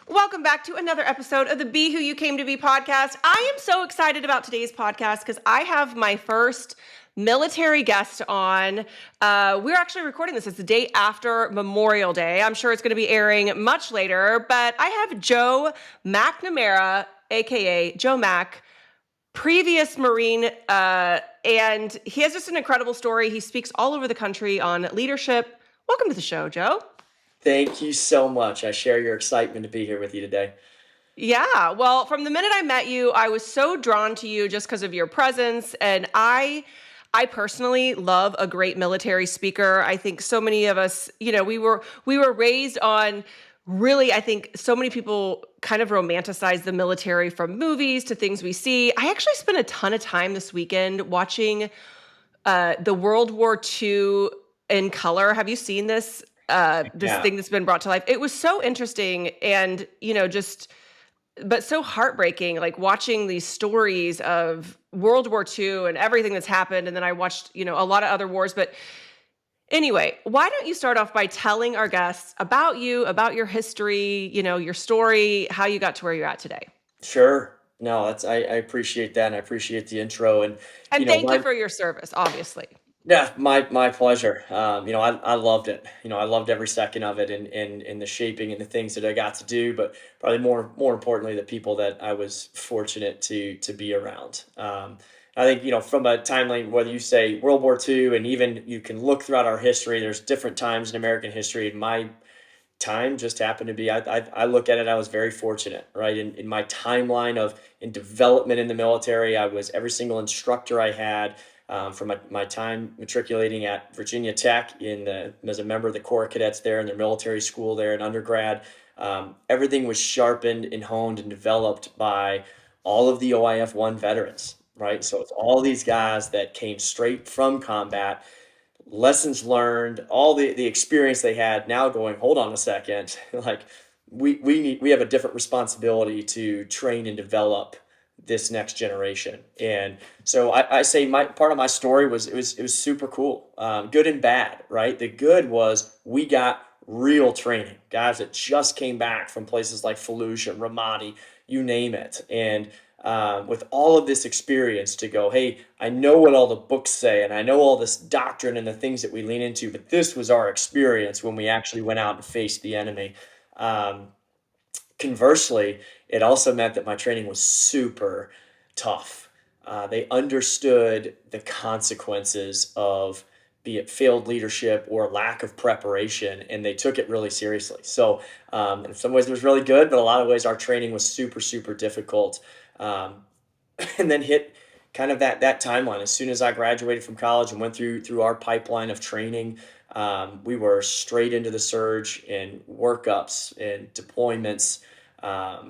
Welcome back to another episode of the Be Who You Came to Be podcast. I am so excited about today's podcast because I have my first military guest on. We're actually recording this. It's the day after Memorial Day. I'm sure it's going to be airing much later, but I have Joe McNamara, aka Joe Mac, previous Marine, and he has just an incredible story. He speaks all over the country on leadership. Welcome to the show, Joe. Thank you so much. I share your excitement to be here with you today. Yeah, well, from the minute I met you, I was so drawn to you just because of your presence, and I personally love a great military speaker. I think so many of us, we were raised on really, I think so many people kind of romanticize the military from movies to things we see. I actually spent a ton of time this weekend watching the World War II in color. Have you seen this? This Yeah. thing that's been brought to life. It was so interesting, and but so heartbreaking, like watching these stories of World War II and everything that's happened. And then I watched, a lot of other wars. But anyway, why don't you start off by telling our guests about you, about your history, your story, how you got to where you're at today. Sure. No, I appreciate that, and I appreciate the intro. And And thank you my for your service, obviously. yeah, my pleasure. I loved it. I loved every second of it, and the shaping and the things that I got to do. But probably more importantly, the people that I was fortunate to be around. I think from a timeline, whether you say World War II, and even you can look throughout our history. There's different times in American history. And my time just happened to be, I look at it, I was very fortunate, right? In my timeline in development in the military, I was every single instructor I had, from my time matriculating at Virginia Tech as a member of the Corps of Cadets there in their military school there in undergrad. Everything was sharpened and honed and developed by all of the OIF 1 veterans, right? So it's all these guys that came straight from combat, lessons learned, all the experience they had, now going, hold on a second, like we have a different responsibility to train and develop this next generation. And so I say my part of my story was it was super cool, good and bad, right? The good was we got real training, guys that just came back from places like Fallujah, Ramadi, you name it, and with all of this experience to go, hey, I know what all the books say, and I know all this doctrine and the things that we lean into, but this was our experience when we actually went out and faced the enemy. Conversely, it also meant that my training was super tough. They understood the consequences of, be it failed leadership or lack of preparation, and they took it really seriously. So, in some ways, it was really good, but a lot of ways, our training was super, super difficult. Um, and then hit kind of that timeline. As soon as I graduated from college and went through our pipeline of training, we were straight into the surge and workups and deployments,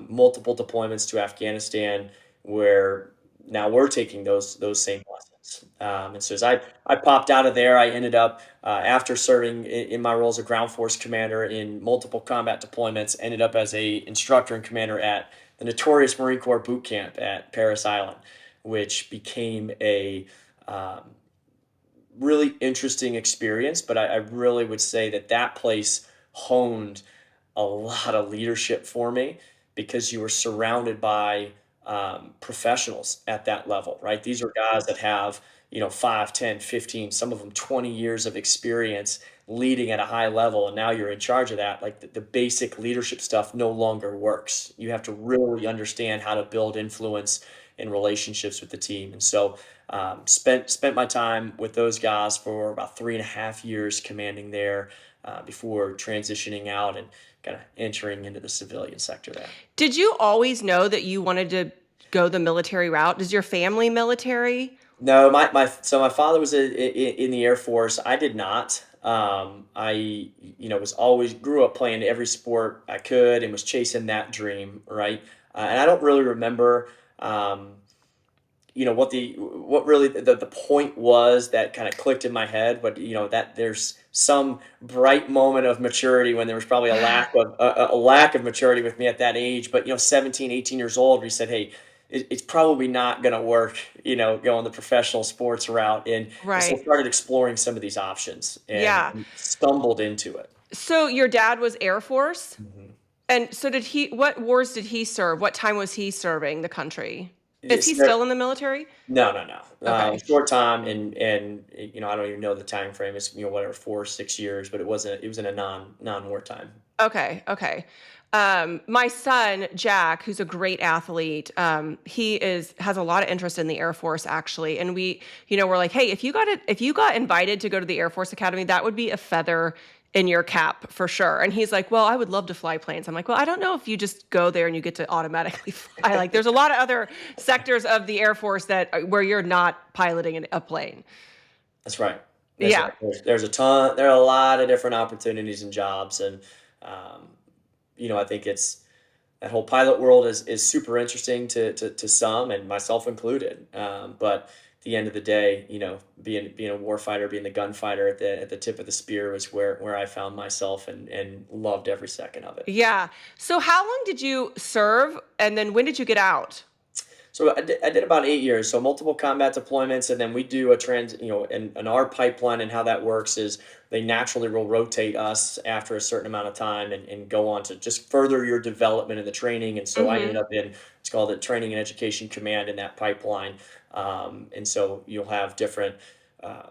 multiple deployments to Afghanistan, where now we're taking those same lessons. And so as I popped out of there, I ended up, after serving in my role as a ground force commander in multiple combat deployments, ended up as a instructor and commander at the notorious Marine Corps boot camp at Parris Island, which became a really interesting experience. But I really would say that place honed a lot of leadership for me, because you were surrounded by professionals at that level, right? These are guys that have 5, 10, 15, some of them 20 years of experience leading at a high level, and now you're in charge of that. Like the basic leadership stuff no longer works. You have to really understand how to build influence and relationships with the team. And so spent my time with those guys for about 3.5 years commanding there, before transitioning out and kind of entering into the civilian sector there. Did you always know that you wanted to go the military route? Is your family military? No, my father was in the Air Force. I did not. I was always grew up playing every sport I could and was chasing that dream, right? And I don't really remember, what really the point was that kind of clicked in my head, but that there's some bright moment of maturity when there was probably a lack of maturity with me at that age. But 17, 18 years old, we said, hey, it's probably not going to work, going the professional sports route. And so Right. started exploring some of these options and Yeah. stumbled into it. So your dad was Air Force? Mhm. And so what wars did he serve? What time was he serving the country? Is Yes, he still in the military? no, no, no. Okay. Short time, and I don't even know the time frame. It's whatever 4 or 6 years, but it was in a non wartime. Okay, okay. My son Jack, who's a great athlete, has a lot of interest in the Air Force actually, and we're like, hey, if you got invited to go to the Air Force Academy, that would be a feather in your cap for sure. And he's like, well, I would love to fly planes. I'm like, well, I don't know if you just go there and you get to automatically fly. Like, there's a lot of other sectors of the Air Force where you're not piloting a plane. That's right. That's Yeah. right. There are a lot of different opportunities and jobs, and um, I think it's that whole pilot world is super interesting to some, and myself included. But at the end of the day, being a warfighter, being the gunfighter at the tip of the spear was where I found myself, and loved every second of it. Yeah. So how long did you serve and then when did you get out? So I did about 8 years, so multiple combat deployments, and then we do a and our pipeline and how that works is they naturally will rotate us after a certain amount of time and go on to just further your development in the training. And so I ended Mhm. up it's called the Training and Education Command in that pipeline. And so you'll have different,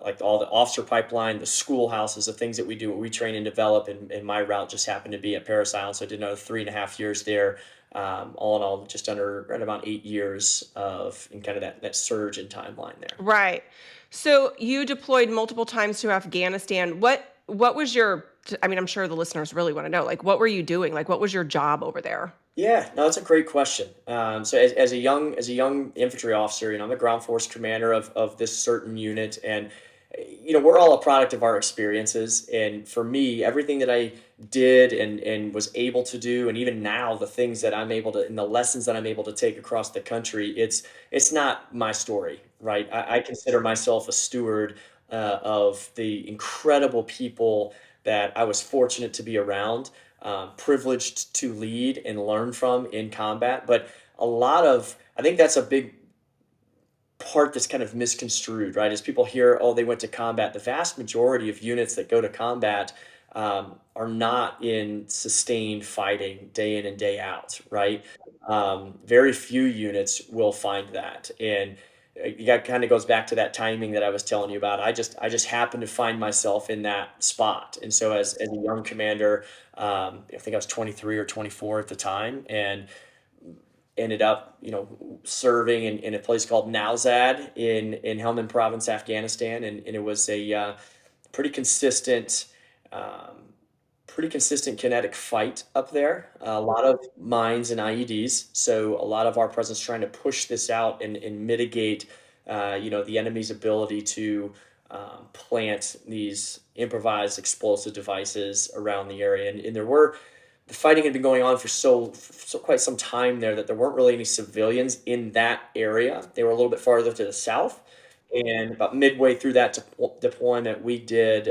like all the officer pipeline, the schoolhouses, the things that we do, what we train and develop. And my route just happened to be at Parasite, so I did another 3.5 years there. All in all, just under right about 8 years of in kind of that surge in timeline there. Right. So you deployed multiple times to Afghanistan. What was your I mean, I'm sure the listeners really want to know, like, what were you doing? Like, what was your job over there? Yeah, no, that's a great question. So as a young infantry officer, I'm the ground force commander of this certain unit, and we're all a product of our experiences. And for me, everything that I did and was able to do, and even now, the things that I'm able to, and the lessons that I'm able to take across the country, it's not my story, right? I consider myself a steward of the incredible people that I was fortunate to be around, privileged to lead and learn from in combat. But I think that's a big part that's kind of misconstrued, right? As people hear, oh, they went to combat, the vast majority of units that go to combat are not in sustained fighting day in and day out, right? Very few units will find that. And that kind of goes back to that timing that I was telling you about. I just happened to find myself in that spot. And so as a young commander, I think I was 23 or 24 at the time, and ended up, serving in a place called Nowzad in Helmand Province, Afghanistan, and it was a pretty consistent, um, pretty consistent kinetic fight up there. A lot of mines and IEDs, so a lot of our presence trying to push this out and mitigate, the enemy's ability to plant these improvised explosive devices around the area, and the fighting had been going on for so quite some time there that there weren't really any civilians in that area. They were a little bit farther to the south, and about midway through that deployment, we did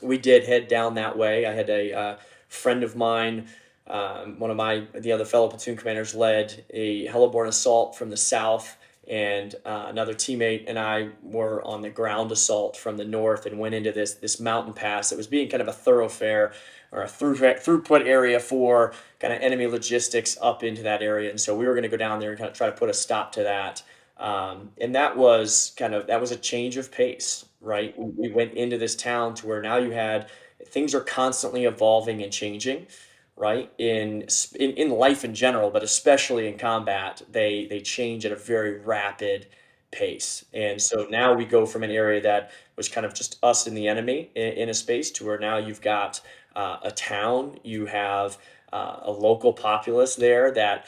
head down that way. I had a friend of mine, one of the other fellow platoon commanders, led a heliborne assault from the south, and another teammate and I were on the ground assault from the north, and went into this mountain pass that was being kind of a thoroughfare or a throughput area for kind of enemy logistics up into that area. And so we were going to go down there and kind of try to put a stop to that. And that was a change of pace, right? We went into this town to where now things are constantly evolving and changing, right? In life in general, but especially in combat, they change at a very rapid pace. And so now we go from an area that was kind of just us and the enemy in a space to where now you've got a town, you have a local populace there that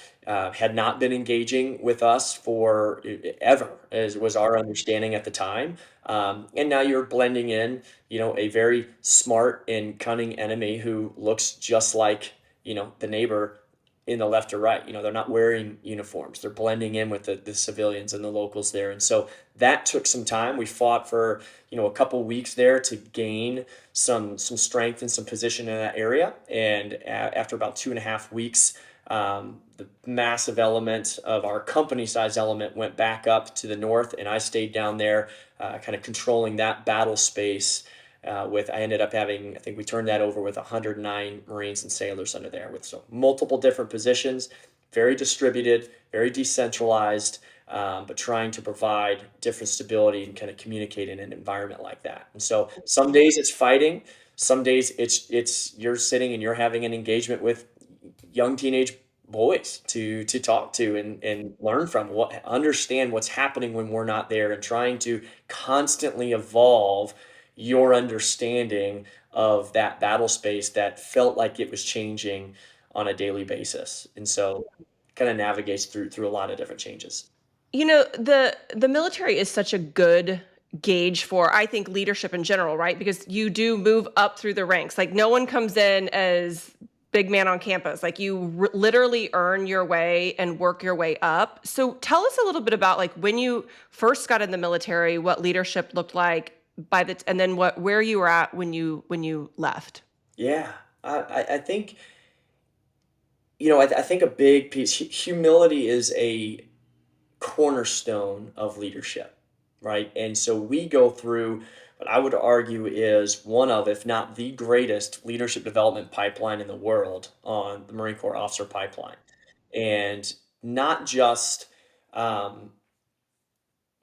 had not been engaging with us for ever, as was our understanding at the time. And now you're blending in, a very smart and cunning enemy who looks just like, the neighbor in the left or right. They're not wearing uniforms. They're blending in with the civilians and the locals there. And so that took some time. We fought for, a couple weeks there to gain some strength and some position in that area. And after about 2.5 weeks, the massive element of our company size element went back up to the north, and I stayed down there, kind of controlling that battle space I ended up having, I think we turned that over with 109 Marines and sailors under there with so multiple different positions, very distributed, very decentralized, but trying to provide different stability and kind of communicate in an environment like that. And so some days it's fighting, some days it's you're sitting and you're having an engagement with young teenage boys to talk to and learn from, what understand what's happening when we're not there, and trying to constantly evolve your understanding of that battle space that felt like it was changing on a daily basis. And so kind of navigates through a lot of different changes. The military is such a good gauge for, I think, leadership in general, right? Because you do move up through the ranks. Like, no one comes in as big man on campus. Like, you literally earn your way and work your way up. So tell us a little bit about, like, when you first got in the military, what leadership looked like and then where you were at when you left. Yeah, I think, I think a big piece, humility is a cornerstone of leadership, right? And so we go through what I would argue is one of, if not the greatest leadership development pipeline in the world, on the Marine Corps officer pipeline. And not just um,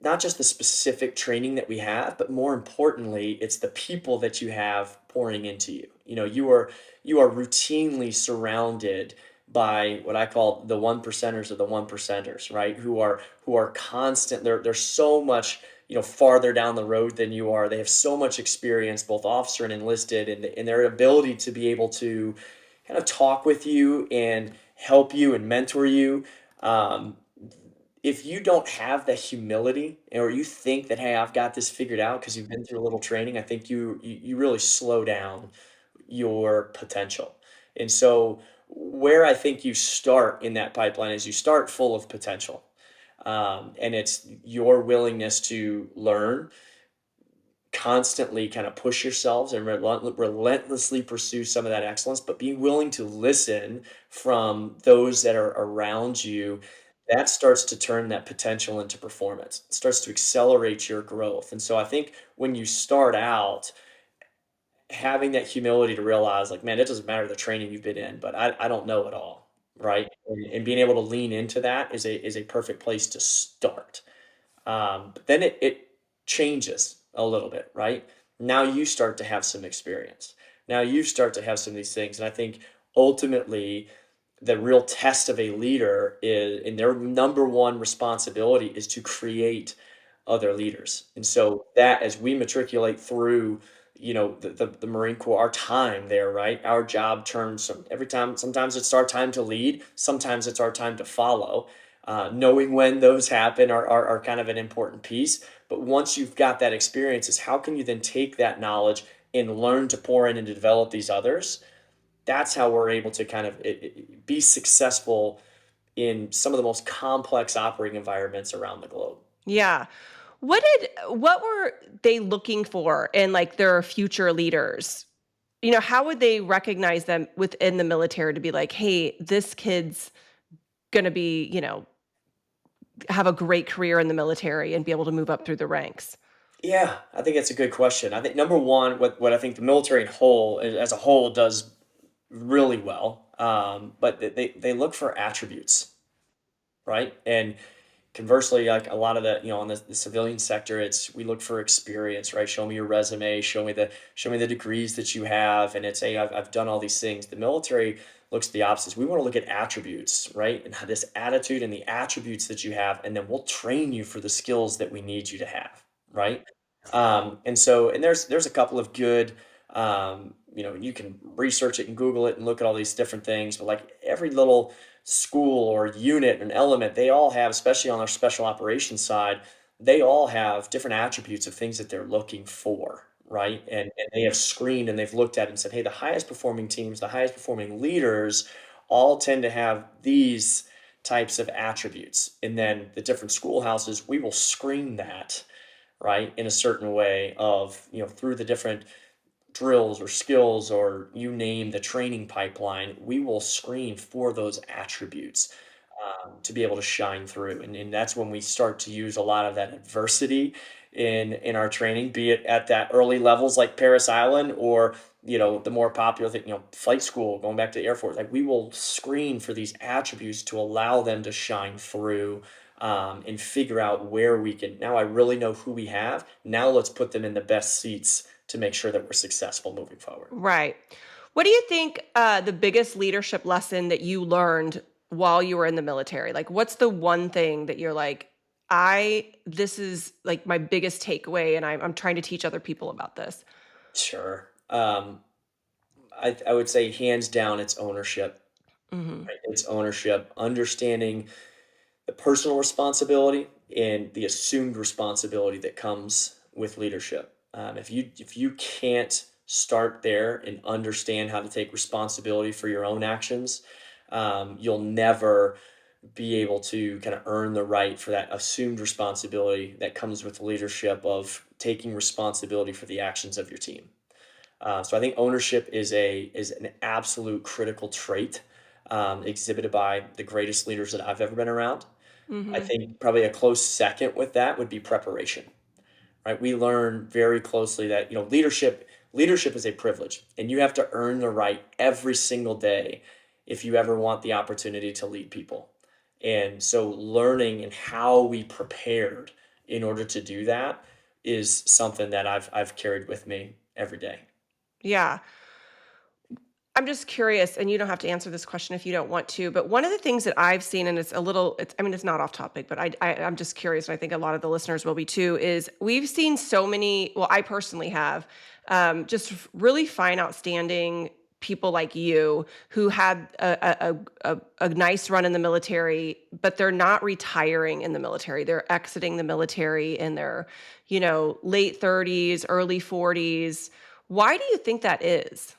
not just the specific training that we have, but more importantly, it's the people that you have pouring into you. You are routinely surrounded by what I call the one percenters of the one percenters, right? Who are constant. They're so much, farther down the road than you are. They have so much experience, both officer and enlisted, and their ability to be able to kind of talk with you and help you and mentor you. Um, if you don't have the humility, or you think that, hey, I've got this figured out because you've been through a little training, I think you really slow down your potential. And so where I think you start in that pipeline is you start full of potential. And it's your willingness to learn, constantly kind of push yourselves and relentlessly pursue some of that excellence, but being willing to listen from those that are around you. That starts to turn that potential into performance. It starts to accelerate your growth. And so I think when you start out, having that humility to realize, like, man, it doesn't matter the training you've been in, but I don't know it all, right? And being able to lean into that is a perfect place to start. But then it changes a little bit, right? Now you start to have some experience. Now you start to have some of these things. And I think ultimately the real test of a leader is, and their number one responsibility is to create other leaders. And so that, as we matriculate through, the Marine Corps, our time there, right? Our job turns from every time, sometimes it's our time to lead, sometimes it's our time to follow. Knowing when those happen are kind of an important piece. But once you've got that experience, is how can you then take that knowledge and learn to pour in and to develop these others? That's how we're able to kind of be successful in some of the most complex operating environments around the globe. Yeah. What were they looking for in, like, their future leaders? How would they recognize them within the military to be like, "Hey, this kid's gonna be, have a great career in the military and be able to move up through the ranks?" Yeah, I think that's a good question. I think number one, what I think the military as a whole does really well, but they look for attributes, right? And conversely, like a lot of in the civilian sector, it's, we look for experience, right? Show me your resume, show me the degrees that you have, and it's, hey, I've done all these things. The military looks at the opposites. We want to look at attributes, right? And this attitude and the attributes that you have, and then we'll train you for the skills that we need you to have, right? And there's a couple of good, you can research it and Google it and look at all these different things, but like every little school or unit and element, they all have, especially on our special operations side, they all have different attributes of things that they're looking for, right? And they have screened and they've looked at it and said, hey, the highest performing teams, the highest performing leaders all tend to have these types of attributes. And then the different schoolhouses, we will screen that, right, in a certain way of, through the different drills or skills, or you name the training pipeline, we will screen for those attributes, to be able to shine through. And that's when we start to use a lot of that adversity in our training, be it at that early levels like Paris Island, or the more popular thing, flight school, going back to the Air Force. Like, we will screen for these attributes to allow them to shine through, and figure out where we can. Now I really know who we have. Now let's put them in the best seats to make sure that we're successful moving forward. Right. What do you think the biggest leadership lesson that you learned while you were in the military? Like, what's the one thing that you're like, this is like my biggest takeaway, and I'm trying to teach other people about this? Sure. I would say hands down, it's ownership. Hmm. Right? It's ownership, understanding the personal responsibility and the assumed responsibility that comes with leadership. If you can't start there and understand how to take responsibility for your own actions, you'll never be able to kind of earn the right for that assumed responsibility that comes with leadership of taking responsibility for the actions of your team. So I think ownership is an absolute critical trait, exhibited by the greatest leaders that I've ever been around. I Hmm. think probably a close second with that would be preparation. Right? We learn very closely that leadership is a privilege, and you have to earn the right every single day if you ever want the opportunity to lead people. And so learning and how we prepared in order to do that is something that I've carried with me every day. Yeah. I'm just curious, and you don't have to answer this question if you don't want to, but one of the things that I've seen, and I mean, it's not off topic, but I'm just curious, and I think a lot of the listeners will be too, is we've seen so many, well, I personally have, just really fine, outstanding people like you who had a nice run in the military, but they're not retiring in the military. They're exiting the military in their, late 30s, early 40s. Why do you think that is?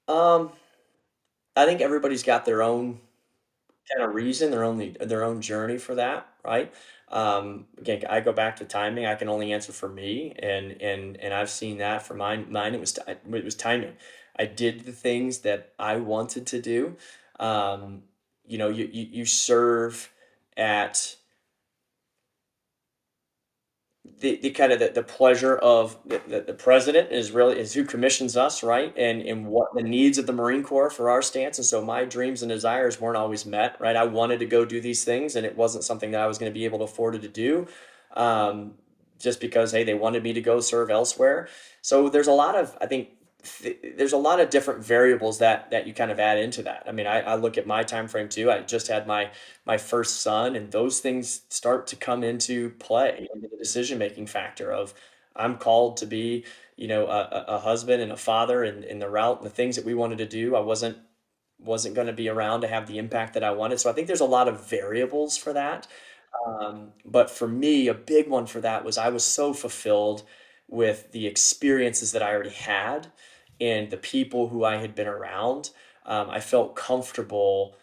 Um, I think everybody's got their own kind of reason, their own journey for that, right? Again, I go back to timing. I can only answer for me, and I've seen that for mine. It was timing. I did the things that I wanted to do. Um, you serve at the kind of the pleasure of the president is who commissions us, right? And what the needs of the Marine Corps for our stance. And so my dreams and desires weren't always met, right? I wanted to go do these things, and it wasn't something that I was going to be able to afford to do, um, just because, hey, they wanted me to go serve elsewhere. So there's a lot of, I think, there's a lot of different variables that you kind of add into that. I mean, I look at my time frame too. I just had my first son, and those things start to come into play into the decision making factor of, I'm called to be, a husband and a father, and in the route and the things that we wanted to do. I wasn't going to be around to have the impact that I wanted. So I think there's a lot of variables for that. But for me, a big one for that was I was so fulfilled with the experiences that I already had and the people who I had been around. I felt comfortable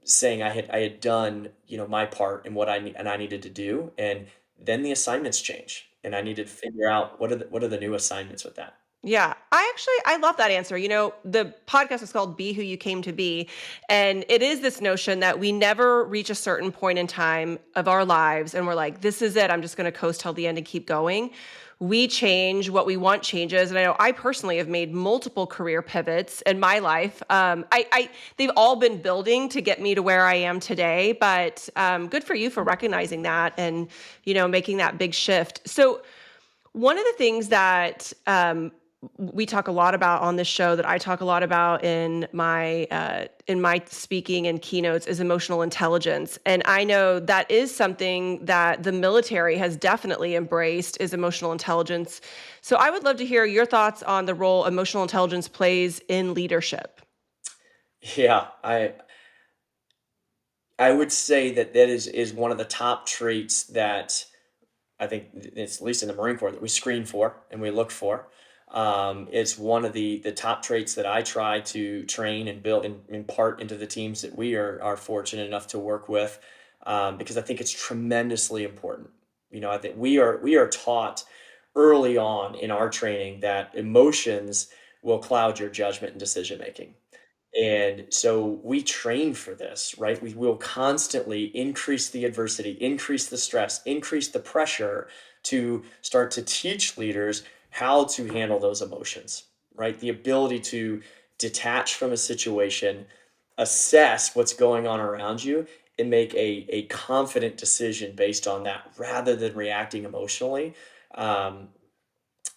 saying I had done, my part and and I needed to do. And then the assignments change, and I needed to figure out what are the new assignments with that. Yeah, I love that answer. The podcast is called Be Who You Came to Be. And it is this notion that we never reach a certain point in time of our lives and we're like, this is it. I'm just going to coast till the end and keep going. We change, what we want changes. And I know I personally have made multiple career pivots in my life. They've all been building to get me to where I am today, but good for you for recognizing that and, making that big shift. So one of the things that we talk a lot about on this show, that I talk a lot about in my speaking and keynotes, is emotional intelligence. And I know that is something that the military has definitely embraced, is emotional intelligence. So I would love to hear your thoughts on the role emotional intelligence plays in leadership. Yeah, I would say that is one of the top traits that I think it's, at least in the Marine Corps, that we screen for and we look for. It's one of the top traits that I try to train and build and impart into the teams that we are fortunate enough to work with, because I think it's tremendously important. I think we are taught early on in our training that emotions will cloud your judgment and decision making. And so we train for this, right? We will constantly increase the adversity, increase the stress, increase the pressure to start to teach leaders how to handle those emotions, right? The ability to detach from a situation, assess what's going on around you, and make a confident decision based on that rather than reacting emotionally. Um,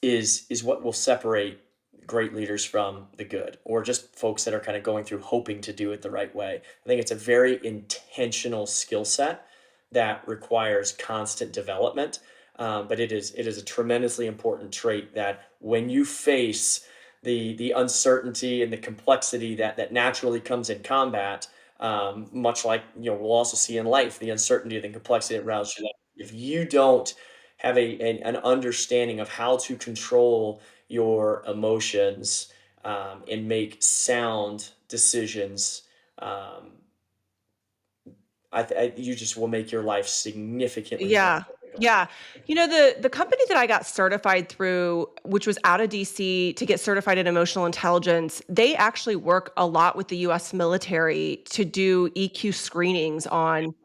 is what will separate great leaders from the good, or just folks that are kind of going through hoping to do it the right way. I think it's a very intentional skill set that requires constant development. But it is a tremendously important trait that when you face the uncertainty and the complexity that naturally comes in combat, much like we'll also see in life, the uncertainty and the complexity around you. If you don't have an understanding of how to control your emotions, and make sound decisions, um, you just will make your life significantly more Yeah. difficult. Yeah. The company that I got certified through, which was out of DC to get certified in emotional intelligence, they actually work a lot with the US military to do EQ screenings on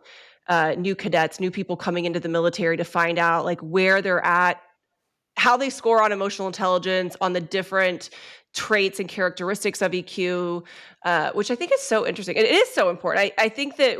new cadets, new people coming into the military to find out like where they're at, how they score on emotional intelligence, on the different traits and characteristics of EQ, which I think is so interesting. It is so important. I think as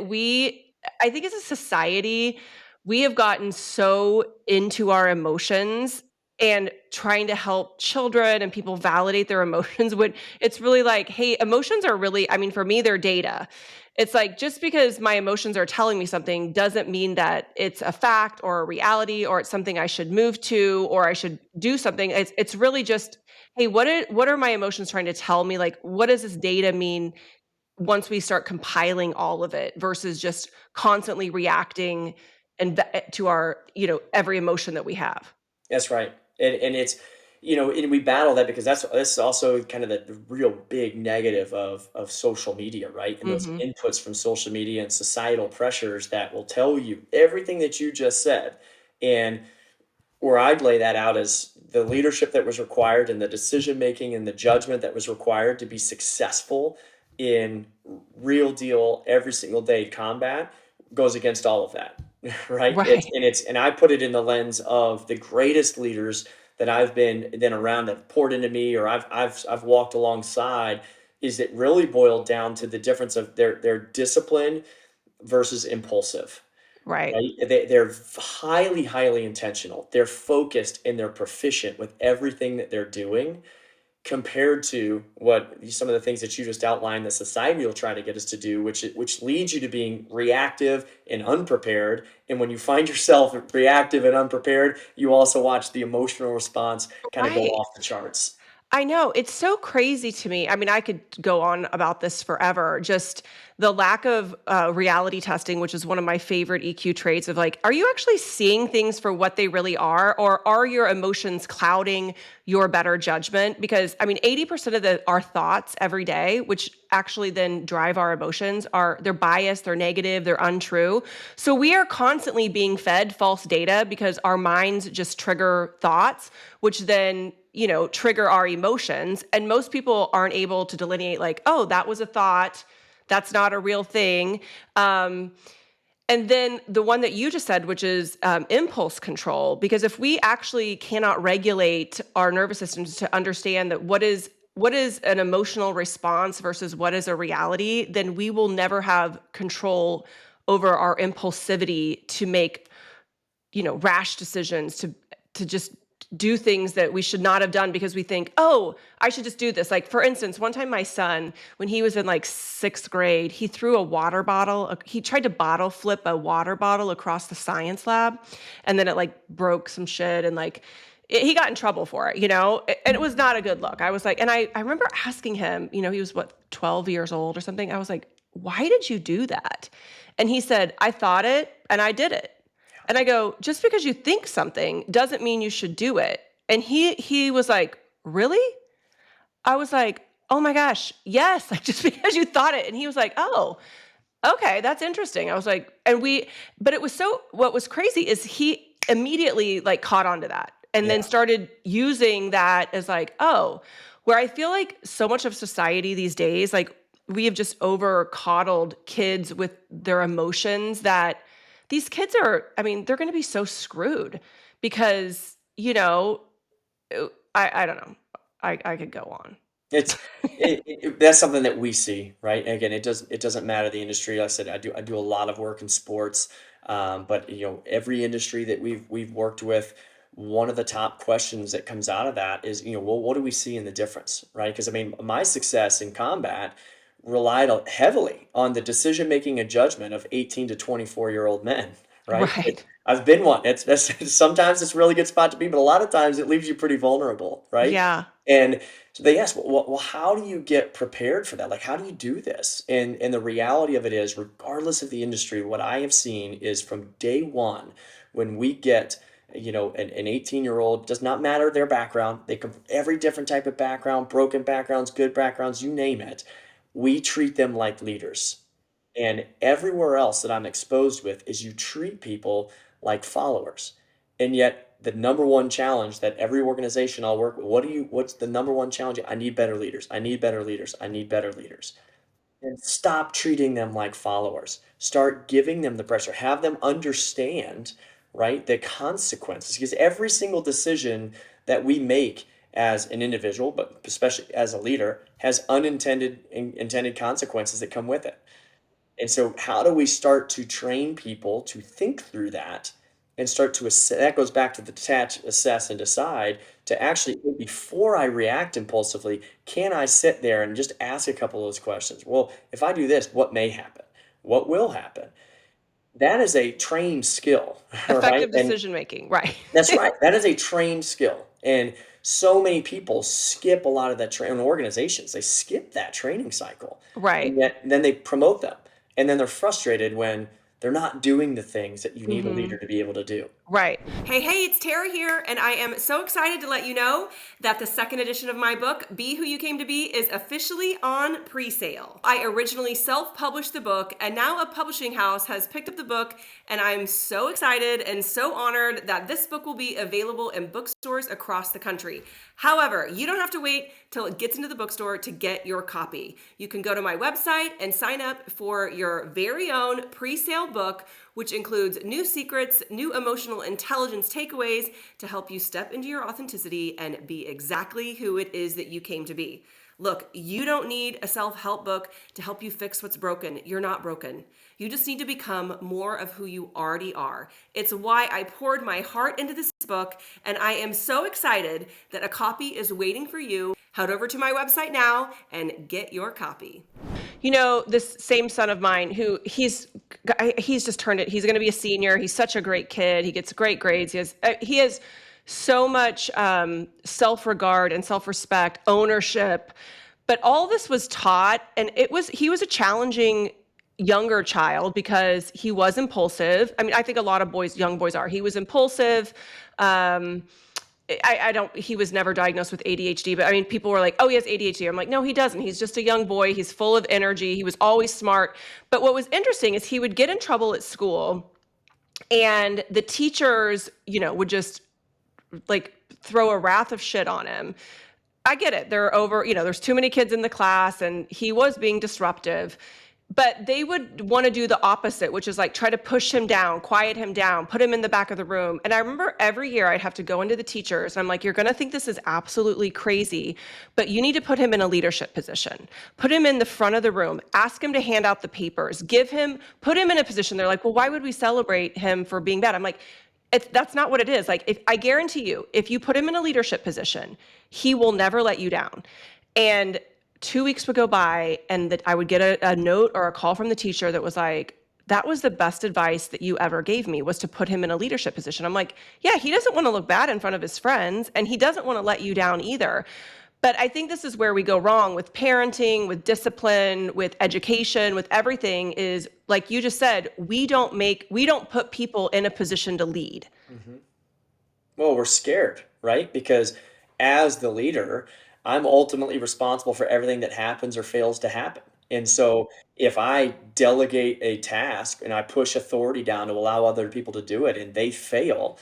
a society, we have gotten so into our emotions and trying to help children and people validate their emotions when it's really like, hey, emotions are really, I mean, for me, they're data. It's like just because my emotions are telling me something doesn't mean that it's a fact or a reality or it's something I should move to or I should do something. It's really just, hey, what are my emotions trying to tell me? Like, what does this data mean once we start compiling all of it versus just constantly reacting to our, every emotion that we have. That's right. And it's, and we battle that because that's also kind of the real big negative of social media, right? And those Hmm. inputs from social media and societal pressures that will tell you everything that you just said. And where I'd lay that out as the leadership that was required and the decision making and the judgment that was required to be successful in real deal every single day combat goes against all of that. Right. Right. And I put it in the lens of the greatest leaders that I've been around that poured into me, or I've walked alongside, is it really boiled down to the difference of their discipline versus impulsive. Right. Right? They're highly, highly intentional. They're focused and they're proficient with everything that they're doing, compared to what some of the things that you just outlined that society will try to get us to do, which leads you to being reactive and unprepared. And when you find yourself reactive and unprepared, you also watch the emotional response kind of go Right. off the charts. I know. It's so crazy to me. I mean, I could go on about this forever. Just the lack of reality testing, which is one of my favorite EQ traits of like, are you actually seeing things for what they really are? Or are your emotions clouding your better judgment? Because I mean, 80% of our thoughts every day, which actually then drive our emotions, they're biased, they're negative, they're untrue. So we are constantly being fed false data because our minds just trigger thoughts, which then trigger our emotions. And most people aren't able to delineate like, oh, that was a thought. That's not a real thing. And then the one that you just said, which is impulse control, because if we actually cannot regulate our nervous systems to understand that what is an emotional response versus what is a reality, then we will never have control over our impulsivity to make rash decisions, to just do things that we should not have done because we think, oh, I should just do this. Like for instance, one time my son, when he was in like 6th grade, he threw a water bottle. He tried to bottle flip a water bottle across the science lab, and then it like broke some shit and like he got in trouble for it, and it was not a good look. I was like, and I remember asking him, he was what, 12 years old or something. I was like, why did you do that? And he said, I thought it and I did it. And I go, just because you think something doesn't mean you should do it. And he was like, really? I was like, oh my gosh, yes, like just because you thought it. And he was like, oh, okay, that's interesting. I was like, but what was crazy is he immediately like caught on to that and Yeah. then started using that as like, oh, where I feel like so much of society these days, like we have just over coddled kids with their emotions that these kids are, I mean, they're going to be so screwed because, I don't know. I could go on. It's that's something that we see, right? And again, it doesn't matter the industry. Like I said, I do a lot of work in sports, but every industry that we've worked with, one of the top questions that comes out of that is, well, what do we see in the difference, right? Because I mean, my success in combat relied heavily on the decision making and judgment of 18 to 24-year-old men, right? Right. I've been one. It's sometimes it's a really good spot to be, but a lot of times it leaves you pretty vulnerable, right? Yeah. And so they ask, well, how do you get prepared for that? Like, how do you do this? And the reality of it is, regardless of the industry, what I have seen is from day one, when we get, an 18-year-old, does not matter their background. They come from every different type of background, broken backgrounds, good backgrounds, you name it. We treat them like leaders. And everywhere else that I'm exposed with is you treat people like followers. And yet the number one challenge that every organization I'll work with, what's the number one challenge? I need better leaders. I need better leaders. I need better leaders. And stop treating them like followers. Start giving them the pressure. Have them understand, right, the consequences. Because every single decision that we make as an individual, but especially as a leader, has unintended intended consequences that come with it. And so, how do we start to train people to think through that and start to assess? That goes back to the detach, assess, and decide to actually, before I react impulsively, can I sit there and just ask a couple of those questions? Well, if I do this, what may happen? What will happen? That is a trained skill, all right? Effective And decision making. Right. that's right. That is a trained skill. And so many people skip a lot of that training organizations. They skip that training cycle. Right. And yet then they promote them. And then they're frustrated when they're not doing the things that you need a Hmm. leader to be able to do. Right. Hey, it's Tara here, and I am so excited to let you know that the second edition of my book, Be Who You Came to Be, is officially on pre-sale. I originally self-published the book, and now a publishing house has picked up the book, and I'm so excited and so honored that this book will be available in bookstores across the country. However, you don't have to wait till it gets into the bookstore to get your copy. You can go to my website and sign up for your very own pre-sale book, which includes new secrets, new emotional intelligence takeaways to help you step into your authenticity and be exactly who it is that you came to be. Look, you don't need a self-help book to help you fix what's broken. You're not broken. You just need to become more of who you already are. It's why I poured my heart into this book, and I am so excited that a copy is waiting for you. Head over to my website now and get your copy. This same son of mine who he's just turned it. He's going to be a senior. He's such a great kid. He gets great grades. He has so much self-regard and self-respect, ownership. But all this was taught, and he was a challenging younger child because he was impulsive. I mean, I think a lot of young boys are. He was impulsive. Um, I don't, he was never diagnosed with ADHD, but I mean, people were like, oh, he has ADHD. I'm like, no, he doesn't. He's just a young boy. He's full of energy. He was always smart. But what was interesting is he would get in trouble at school, and the teachers, would just like throw a wrath of shit on him. I get it. There's too many kids in the class, and he was being disruptive. But they would want to do the opposite, which is like try to push him down, quiet him down, put him in the back of the room. And I remember every year I'd have to go into the teachers, and I'm like, you're going to think this is absolutely crazy, but you need to put him in a leadership position. Put him in the front of the room, ask him to hand out the papers, put him in a position. They're like, well, why would we celebrate him for being bad? I'm like, that's not what it is. Like, if I guarantee you, if you put him in a leadership position, he will never let you down. And 2 weeks would go by, and that I would get a note or a call from the teacher that was like, that was the best advice that you ever gave me, was to put him in a leadership position. I'm like, yeah, he doesn't want to look bad in front of his friends, and he doesn't want to let you down either. But I think this is where we go wrong with parenting, with discipline, with education, with everything, is like you just said, we don't put people in a position to lead. Mhm. Well, we're scared, right? Because as the leader, I'm ultimately responsible for everything that happens or fails to happen. And so if I delegate a task and I push authority down to allow other people to do it and they fail,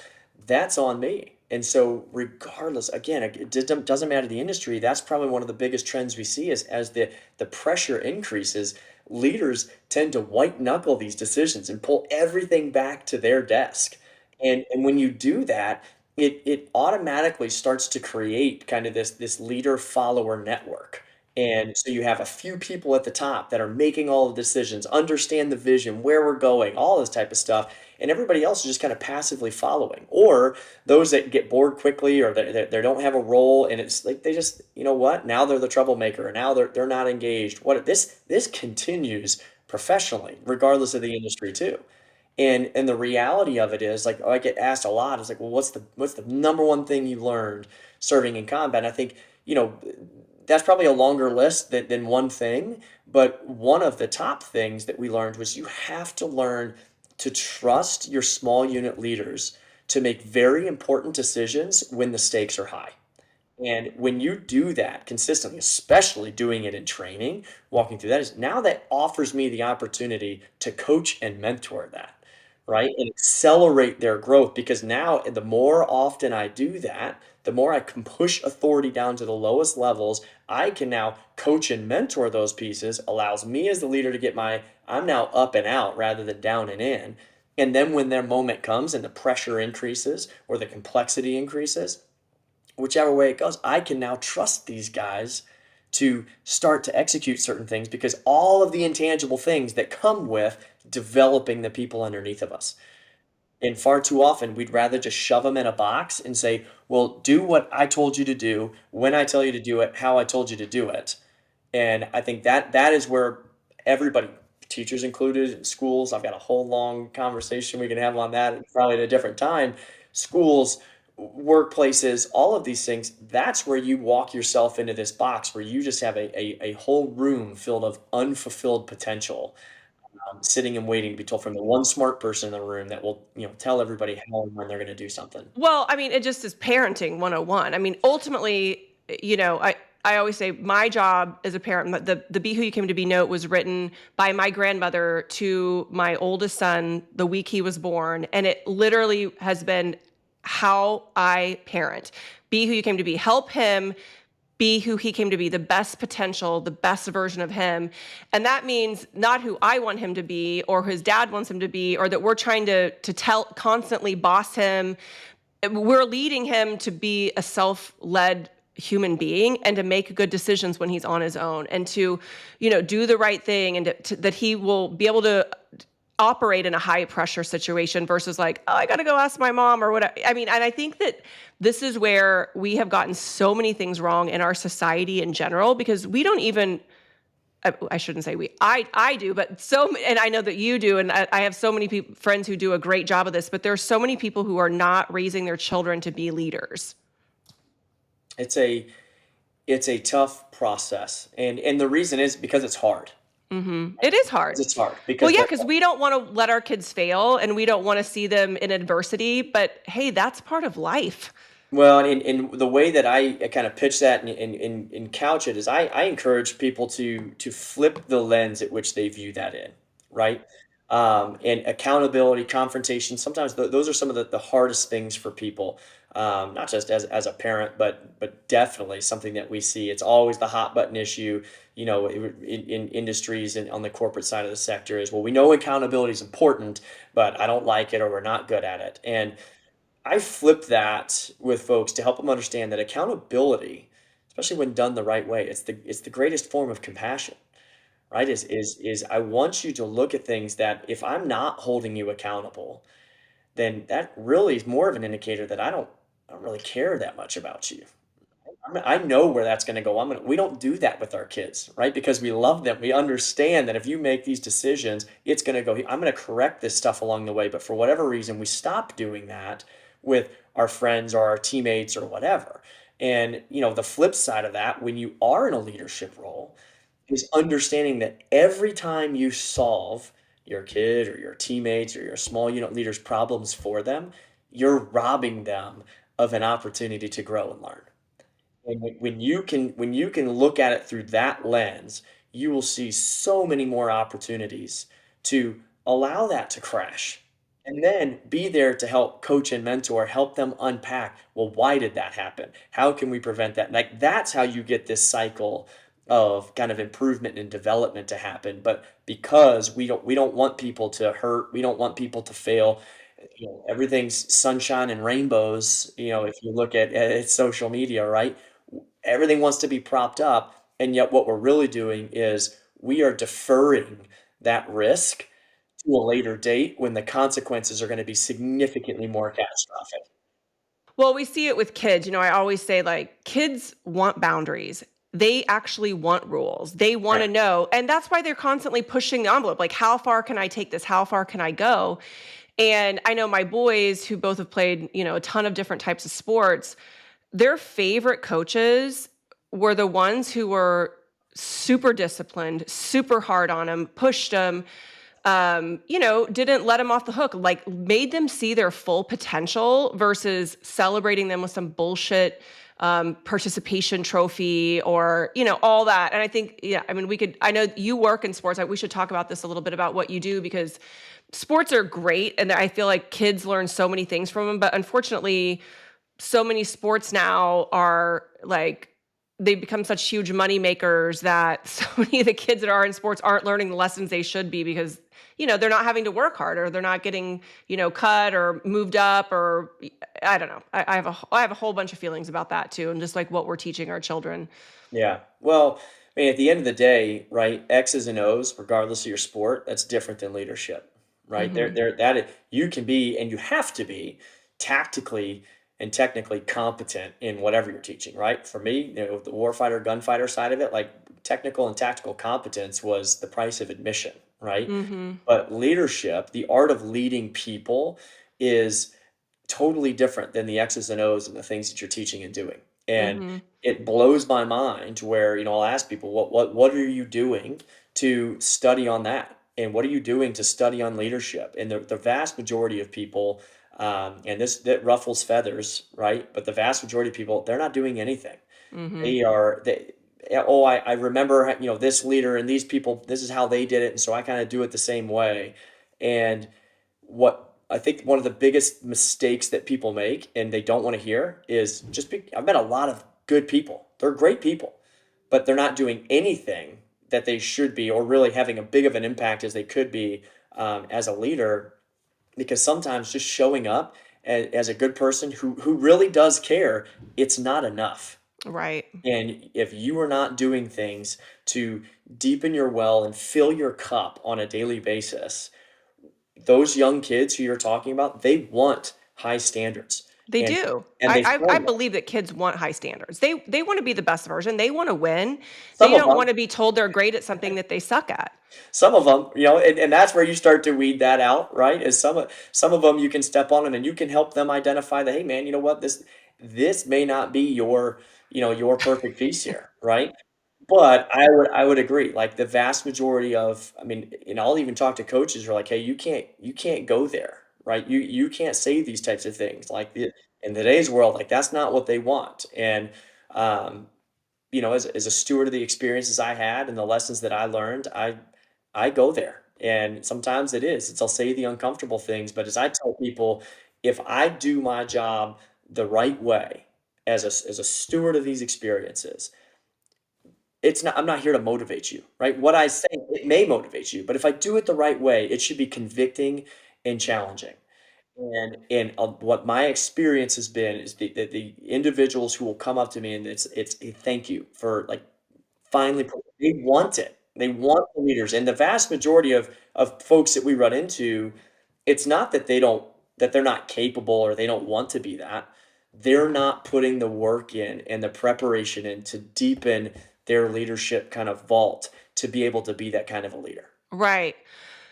that's on me. And so regardless, again, doesn't matter the industry. That's probably one of the biggest trends we see is as the pressure increases, leaders tend to white knuckle these decisions and pull everything back to their desk. And when you do that, it automatically starts to create kind of this leader follower network. And so you have a few people at the top that are making all the decisions, understand the vision, where we're going, all this type of stuff, and everybody else is just kind of passively following. Or those that get bored quickly or they don't have a role, and it's like they just, you know what, now they're the troublemaker, and now they're not engaged. What this continues professionally, regardless of the industry too. And the reality of it is, like I get asked a lot, is like, well, what's the number one thing you learned serving in combat? And I think, you know, that's probably a longer list than one thing, but one of the top things that we learned was you have to learn to trust your small unit leaders to make very important decisions when the stakes are high. And when you do that consistently, especially doing it in training, walking through that is now that offers me the opportunity to coach and mentor that, right? And accelerate their growth because now the more often I do that, the more I can push authority down to the lowest levels. I can now coach and mentor those pieces, allows me as the leader to get I'm now up and out rather than down and in. And then when their moment comes and the pressure increases or the complexity increases, whichever way it goes, I can now trust these guys to start to execute certain things because all of the intangible things that come with developing the people underneath of us. And far too often, we'd rather just shove them in a box and say, well, do what I told you to do, when I tell you to do it, how I told you to do it. And I think that is where everybody, teachers included, in schools, I've got a whole long conversation we can have on that probably at a different time. Schools, workplaces, all of these things, that's where you walk yourself into this box where you just have a whole room filled of unfulfilled potential, sitting and waiting to be told from the one smart person in the room that will, tell everybody how and when they're going to do something. Well, I mean, it just is parenting 101. I mean, ultimately, I always say my job as a parent, the Be Who You Came to Be note was written by my grandmother to my oldest son the week he was born. And it literally has been how I parent. Be who you came to be. Help him be who he came to be, the best potential, the best version of him. And that means not who I want him to be or his dad wants him to be, or that we're trying to tell constantly boss him. We're leading him to be a self-led human being and to make good decisions when he's on his own and to, do the right thing and that he will be able to operate in a high pressure situation versus like, oh, I got to go ask my mom or whatever. I mean, and I think that this is where we have gotten so many things wrong in our society in general because we don't even, I shouldn't say we, I do, but and I know that you do. And I have so many friends who do a great job of this, but there's so many people who are not raising their children to be leaders. It's a tough process. And the reason is because it's hard. Mm-hmm. It is hard. It's hard Well, because yeah, because we don't want to let our kids fail and we don't want to see them in adversity, but hey, that's part of life. well, and the way that I kind of pitch that and couch it is I encourage people to flip the lens at which they view that in, right? And accountability, confrontation, sometimes those are some of the hardest things for people, not just as a parent, but definitely something that we see. It's always the hot button issue, in industries and on the corporate side of the sector is, well, we know accountability is important, but I don't like it or we're not good at it. And I flip that with folks to help them understand that accountability, especially when done the right way, it's the greatest form of compassion, right? Is I want you to look at things that if I'm not holding you accountable, then that really is more of an indicator that I don't really care that much about you. I know where that's going to go. We don't do that with our kids, right? Because we love them. We understand that if you make these decisions, it's going to go. I'm going to correct this stuff along the way. But for whatever reason, we stop doing that with our friends or our teammates or whatever. And, the flip side of that, when you are in a leadership role, is understanding that every time you solve your kid or your teammates or your small unit leaders' problems for them, you're robbing them of an opportunity to grow and learn. And when you can look at it through that lens, you will see so many more opportunities to allow that to crash. And then be there to help coach and mentor, help them unpack. Well, why did that happen? How can we prevent that? Like that's how you get this cycle of kind of improvement and development to happen. But because we don't want people to hurt, we don't want people to fail. Everything's sunshine and rainbows. If you look at social media, right? Everything wants to be propped up, and yet what we're really doing is we are deferring that risk to a later date when the consequences are going to be significantly more catastrophic. Well, we see it with kids. I always say, like, kids want boundaries. They actually want rules. They want Right. to know. And that's why they're constantly pushing the envelope. Like, how far can I take this? How far can I go? And I know my boys, who both have played, a ton of different types of sports, their favorite coaches were the ones who were super disciplined, super hard on them, pushed them, didn't let them off the hook, like made them see their full potential versus celebrating them with some bullshit participation trophy or, all that. And I think, yeah, I mean, I know you work in sports. We should talk about this a little bit about what you do, because sports are great. And I feel like kids learn so many things from them. But unfortunately, so many sports now are like, they become such huge money makers that so many of the kids that are in sports aren't learning the lessons they should be, because they're not having to work hard, or they're not getting cut or moved up, or I don't know. I have a whole bunch of feelings about that too, and just like what we're teaching our children. Yeah. Well, I mean, at the end of the day, right, X's and O's, regardless of your sport, that's different than leadership, right? Hmm. You can be and you have to be tactically and technically competent in whatever you're teaching, right? For me, the warfighter, gunfighter side of it, like technical and tactical competence was the price of admission, right? Hmm. But leadership, the art of leading people, is totally different than the X's and O's and the things that you're teaching and doing. And Hmm. it blows my mind where, I'll ask people, what are you doing to study on that? And what are you doing to study on leadership? And the vast majority of people, and this that ruffles feathers, right? But the vast majority of people, they're not doing anything. Hmm. They yeah, oh, I remember, this leader and these people, this is how they did it. And so I kind of do it the same way. And what I think one of the biggest mistakes that people make and they don't want to hear is I've met a lot of good people. They're great people, but they're not doing anything that they should be or really having a big of an impact as they could be as a leader, because sometimes just showing up as a good person who really does care, it's not enough. Right. And if you are not doing things to deepen your well and fill your cup on a daily basis, those young kids who you're talking about, they want high standards They and do. and they I find that. believe that kids want high standards. They want to be the best version. They want to win. They Some of don't them, want to be told they're great at something that they suck at. some of them, and that's where you start to weed that out, right? Is some of them you can step on them and you can help them identify that, hey man, you know what, this may not be your perfect piece here, right? But I would agree. Like the vast majority of, I mean, I'll even talk to coaches who are like, hey, you can't go there, right? You can't say these types of things. Like in today's world, like that's not what they want. And um, as a steward of the experiences I had and the lessons that I learned, I go there. And sometimes I'll say the uncomfortable things, but as I tell people, if I do my job the right way as a steward of these experiences, I'm not here to motivate you, right? What I say, it may motivate you, but if I do it the right way, it should be convicting and challenging. And what my experience has been is the individuals who will come up to me and it's a thank you for like finally they want it. They want the leaders. And the vast majority of folks that we run into, it's not that they're not capable or they don't want to be that. They're not putting the work in and the preparation in to deepen their leadership kind of vault to be able to be that kind of a leader. Right.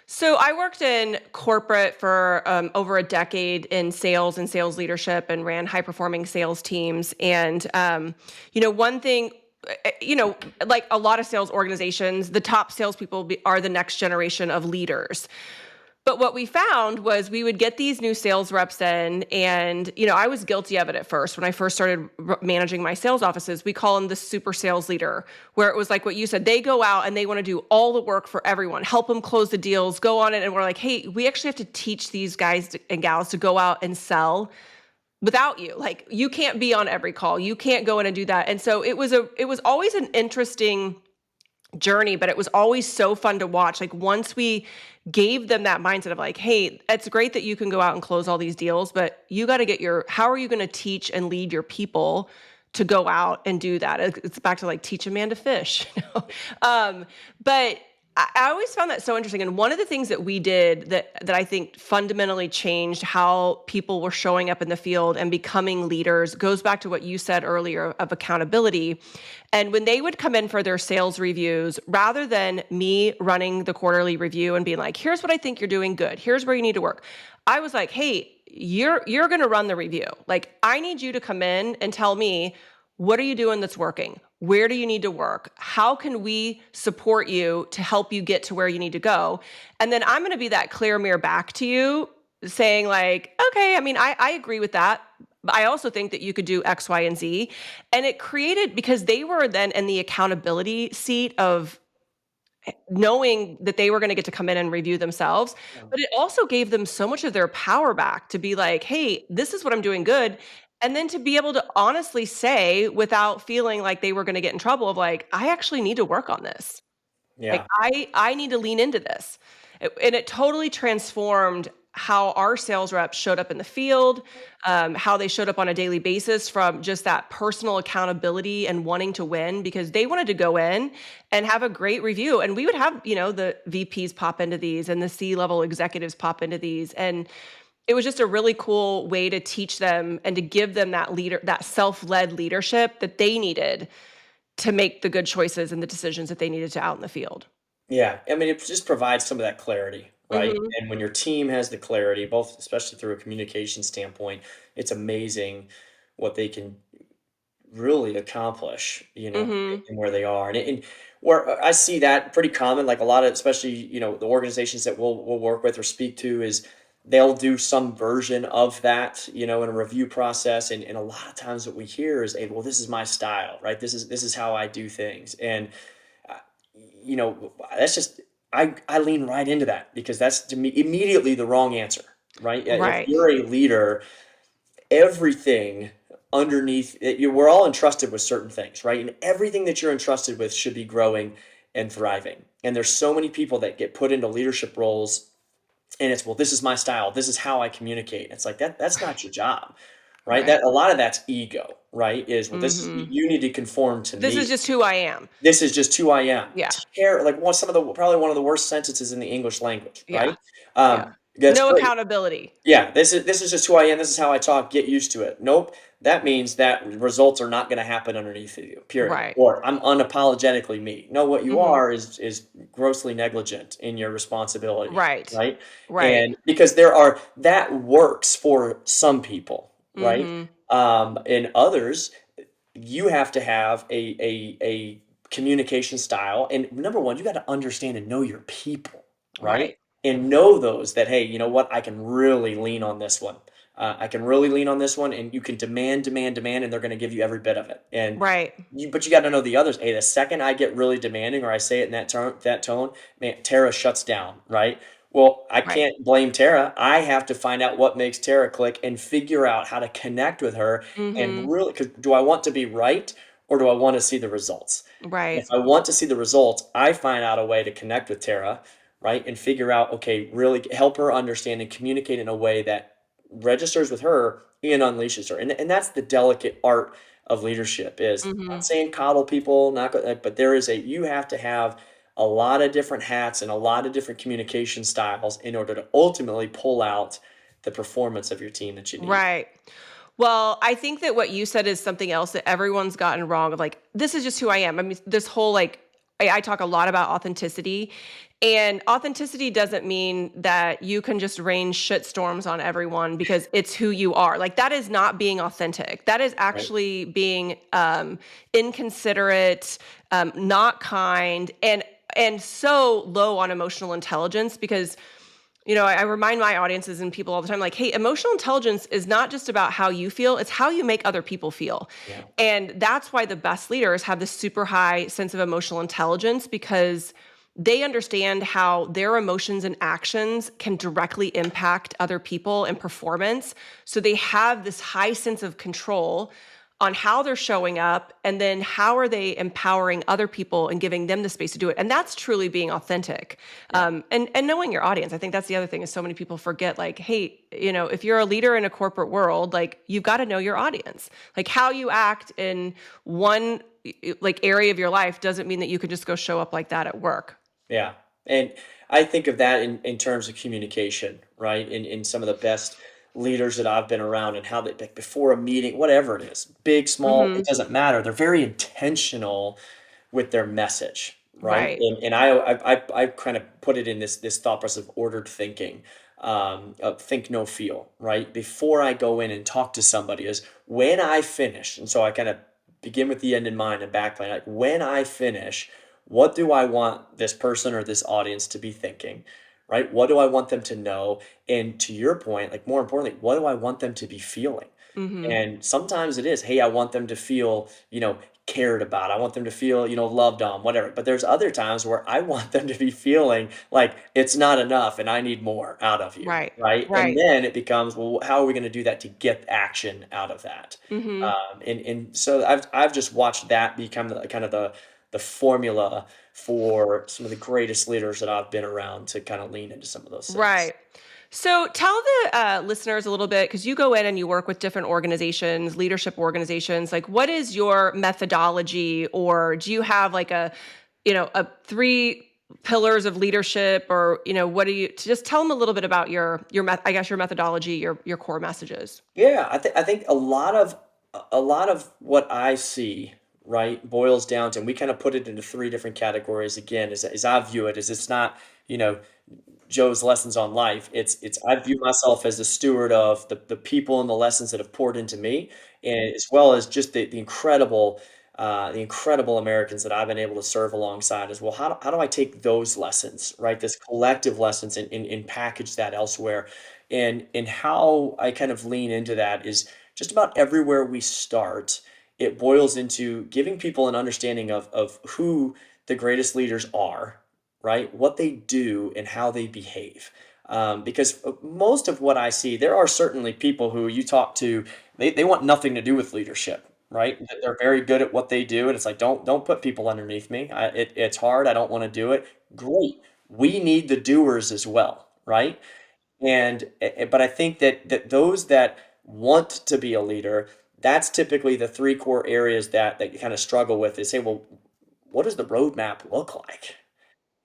So I worked in corporate for over a decade in sales and sales leadership, and ran high performing sales teams. And one thing, like a lot of sales organizations, the top salespeople are the next generation of leaders. But what we found was we would get these new sales reps in, and I was guilty of it at first. When I first started managing my sales offices, we call them the super sales leader, where it was like what you said. They go out and they want to do all the work for everyone, help them close the deals, go on it. And we're like, hey, we actually have to teach these guys and gals to go out and sell without you. Like, you can't be on every call. You can't go in and do that. And so it was always an interesting journey, but it was always so fun to watch. Like, once we gave them that mindset of like, hey, it's great that you can go out and close all these deals, but you got to get how are you going to teach and lead your people to go out and do that? It's back to like, teach a man to fish. But I always found that so interesting. And one of the things that we did that I think fundamentally changed how people were showing up in the field and becoming leaders goes back to what you said earlier of accountability. And when they would come in for their sales reviews, rather than me running the quarterly review and being like, here's what I think you're doing good, here's where you need to work, I was like, hey, you're going to run the review. Like, I need you to come in and tell me, what are you doing that's working? Where do you need to work? How can we support you to help you get to where you need to go? And then I'm going to be that clear mirror back to you, saying like, okay, I mean, I agree with that. But I also think that you could do X, Y, and Z. And it created, because they were then in the accountability seat of knowing that they were going to get to come in and review themselves, Yeah. but it also gave them so much of their power back to be like, hey, this is what I'm doing good. And then to be able to honestly say, without feeling like they were going to get in trouble, of like, I actually need to work on this. Like, Yeah. I need to lean into this. And it totally transformed how our sales reps showed up in the field, how they showed up on a daily basis, from just that personal accountability and wanting to win, because they wanted to go in and have a great review. And we would have, the VPs pop into these and the C-level executives pop into these. And it was just a really cool way to teach them and to give them that self-led leadership that they needed to make the good choices and the decisions that they needed to out in the field. Yeah, I mean, it just provides some of that clarity, right? Mhm. And when your team has the clarity, both especially through a communication standpoint, it's amazing what they can really accomplish, Mhm. and where they are. And where I see that pretty common, like a lot of, especially, the organizations that we'll work with or speak to, is they'll do some version of that, in a review process. And a lot of times what we hear is, hey, well, this is my style, right? This is how I do things. And uh, that's just, I lean right into that, because that's, to me, immediately the wrong answer, right? If Right. you're a leader, everything underneath it, we're all entrusted with certain things, right? And everything that you're entrusted with should be growing and thriving. And there's so many people that get put into leadership roles, and it's, well, this is my style, this is how I communicate. It's like, that's not your job, right? Right. That, a lot of that's ego, right? Is, well, this is, Mhm. you need to conform to This is me. just who I am. This is just who I am. Yeah. Like, some of the, probably one of the worst sentences in the English language, Yeah. right? Yeah. That's No great. accountability. Yeah, this is just who I am. This is how I talk. Get used to it. Nope. That means that results are not going to happen underneath of you. Period. Right. Or, I'm unapologetically me. No, what you Mhm. are is grossly negligent in your responsibility, Right. right? Right. And because that works for some people, right? Mhm. In others, you have to have a communication style. And number one, you got to understand and know your people, right? Right. And know those that, hey, you know what, I can really lean on this one. I can really lean on this one, and you can demand, demand, demand, and they're going to give you every bit of it. And Right. but you got to know the others. Hey, the second I get really demanding, or I say it in that tone, man, Tara shuts down, right? Well, I Right. can't blame Tara. I have to find out what makes Tara click and figure out how to connect with her. And Mhm. really, because, do I want to be right, or do I want to see the results? And if Right. I want to see the results, I find out a way to connect with Tara, right? And figure out, okay, really help her understand and communicate in a way that registers with her and unleashes her. And that's the delicate art of leadership. Is, not Mhm. saying coddle people, not but there is you have to have a lot of different hats and a lot of different communication styles in order to ultimately pull out the performance of your team that you need. Right. Well, I think that what you said is something else that everyone's gotten wrong, of like, this is just who I am. I mean, this whole like, I talk a lot about authenticity, and authenticity doesn't mean that you can just rain shitstorms on everyone because it's who you are. Like, that is not being authentic. That is Right. actually being inconsiderate, not kind, and so low on emotional intelligence, because I remind my audiences and people all the time, like, hey, emotional intelligence is not just about how you feel, it's how you make other people feel. Yeah. And that's why the best leaders have this super high sense of emotional intelligence, because they understand how their emotions and actions can directly impact other people and performance. So they have this high sense of control on how they're showing up, and then how are they empowering other people and giving them the space to do it. And that's truly being authentic. Yeah. And knowing your audience. I think that's the other thing, is so many people forget, like, hey, if you're a leader in a corporate world, like, you've got to know your audience. Like, how you act in one like area of your life doesn't mean that you can just go show up like that at work. Yeah. And I think of that in terms of communication, right? In some of the best leaders that I've been around, and how they, like, before a meeting, whatever it is, big, small, it Mm-hmm. doesn't matter. They're very intentional with their message, right? Right. And I kind of put it in this thought process of ordered thinking, of think, no, feel, right? Before I go in and talk to somebody, is when I finish, and so I kind of begin with the end in mind and backplane. Like, when I finish, what do I want this person or this audience to be thinking, right? What do I want them to know? And to your point, like, more importantly, what do I want them to be feeling? Mm-hmm. And sometimes it is, hey, I want them to feel, cared about. I want them to feel, loved on, whatever. But there's other times where I want them to be feeling like it's not enough and I need more out of you, Right. right? And Right. then it becomes, well, how are we going to do that to get action out of that? Mm-hmm. And so I've just watched that become the kind of the formula for some of the greatest leaders that I've been around, to kind of lean into some of those things. Right. So tell the listeners a little bit, because you go in and you work with different organizations, leadership organizations. Like, what is your methodology, or do you have like a three pillars of leadership, or what do you? Just tell them a little bit about I guess your methodology, your core messages. Yeah, I think a lot of what I see, right, boils down to, and we kind of put it into three different categories again, as I view it, is it's not, you know, Joe's lessons on life. It's I view myself as a steward of the people and the lessons that have poured into me, and as well as just the incredible Americans that I've been able to serve alongside as well. How do I take those lessons, right? This collective lessons, and package that elsewhere. And how I kind of lean into that is just about everywhere we start, it boils into giving people an understanding of who the greatest leaders are, right? What they do and how they behave. Because most of what I see, there are certainly people who you talk to, they want nothing to do with leadership, right? They're very good at what they do, and it's like, don't put people underneath me. It's hard. I don't want to do it. Great. We need the doers as well, right? And but I think that those that want to be a leader, that's typically the three core areas that you kind of struggle with, is say, well, what does the roadmap look like?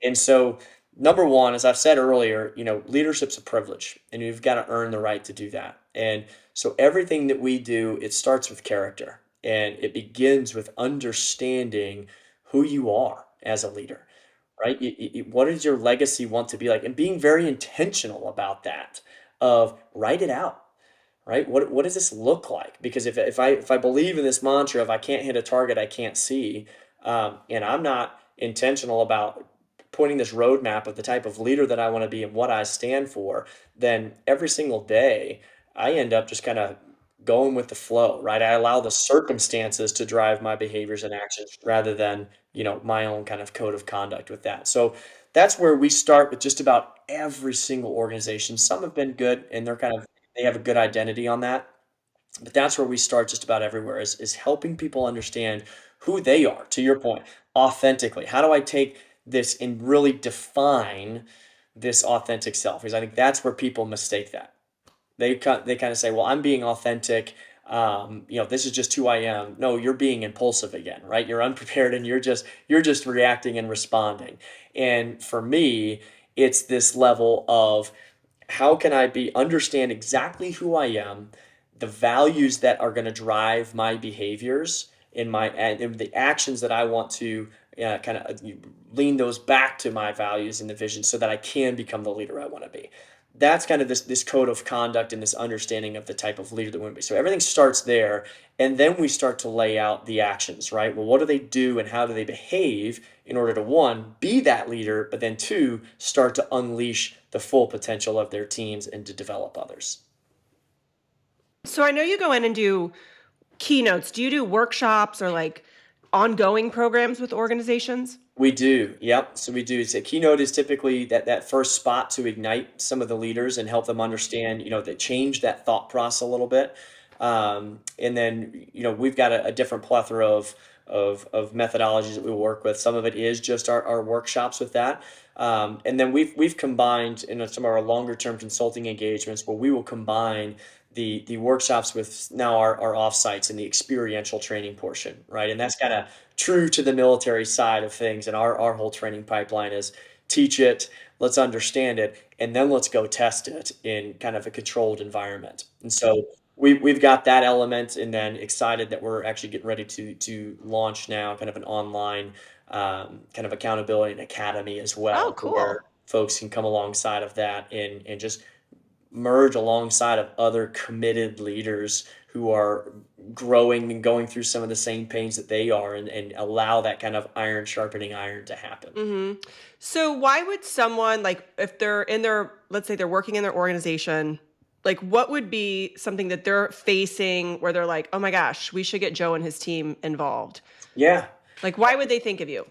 And so, number one, as I've said earlier, leadership's a privilege, and you've got to earn the right to do that. And so, everything that we do, it starts with character, and it begins with understanding who you are as a leader, right? What does your legacy want to be like, and being very intentional about that. Of write it out, right? What does this look like? Because if I believe in this mantra of I can't hit a target I can't see, and I'm not intentional about putting this roadmap of the type of leader that I want to be and what I stand for, then every single day I end up just kind of going with the flow, right? I allow the circumstances to drive my behaviors and actions rather than, my own kind of code of conduct with that. So that's where we start with just about every single organization. Some have been good, and they have a good identity on that. But that's where we start just about everywhere, is helping people understand who they are, to your point, authentically. How do I take this and really define this authentic self? Because I think that's where people mistake that. They kind of say, well, I'm being authentic. This is just who I am. No, you're being impulsive again, right? You're unprepared, and you're just reacting and responding. And for me, it's this level of, how can I understand exactly who I am, the values that are going to drive my behaviors, and the actions that I want to kind of lean those back to my values and the vision, so that I can become the leader I want to be. that's kind of this code of conduct and this understanding of the type of leader that we want to be. So everything starts there, and then we start to lay out the actions, right? Well, what do they do and how do they behave in order to, one, be that leader, but then two, start to unleash the full potential of their teams and to develop others. So I know you go in and do keynotes. Do you do workshops or like ongoing programs with organizations? We do, yep. So we do. So keynote is typically that first spot to ignite some of the leaders and help them understand, that change that thought process a little bit. And then, we've got a different plethora of methodologies that we work with. Some of it is just our workshops with that. And then we've combined in some of our longer term consulting engagements where we will combine the workshops with now our offsites and the experiential training portion, right? And that's kind of true to the military side of things. And our whole training pipeline is teach it, let's understand it, and then let's go test it in kind of a controlled environment. And so we've got that element, and then excited that we're actually getting ready to launch now kind of an online kind of accountability and academy as Oh, well, cool. where folks can come alongside of that and just merge alongside of other committed leaders who are growing and going through some of the same pains that they are, and allow that kind of iron sharpening iron to happen. So why would someone like if they're in their let's say they're working in their organization, like what would be something that they're facing where they're like, "Oh my gosh, we should get Joe and his team involved." Yeah. Like why would they think of you?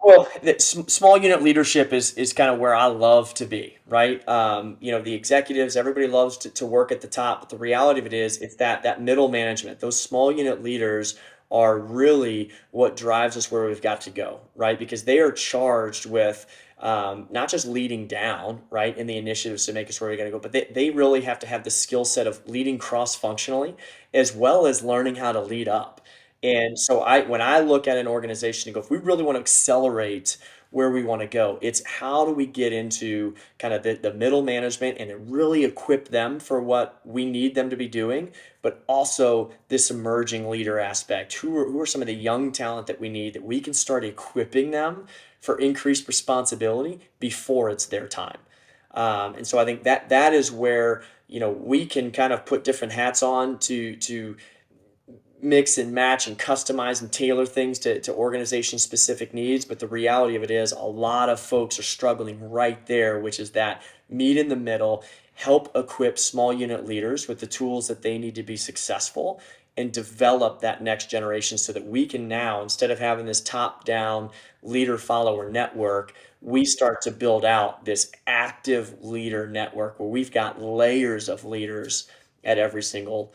Well, small unit leadership is kind of where I love to be, right? The executives, everybody loves to work at the top, but the reality of it is, it's that middle management. Those small unit leaders are really what drives us where we've got to go, right? Because they are charged with not just leading down, right, in the initiatives to make us where we got to go, but they really have to have the skill set of leading cross functionally as well as learning how to lead up. And so when I look at an organization and go, if we really want to accelerate where we want to go, it's how do we get into kind of the middle management and really equip them for what we need them to be doing, but also this emerging leader aspect. Who are some of the young talent that we need that we can start equipping them for increased responsibility before it's their time? And so I think that is where we can kind of put different hats on to mix and match and customize and tailor things to organization specific needs. But the reality of it is, a lot of folks are struggling right there, which is that meet in the middle, help equip small unit leaders with the tools that they need to be successful and develop that next generation so that we can now, instead of having this top down leader follower network, we start to build out this active leader network where we've got layers of leaders at every single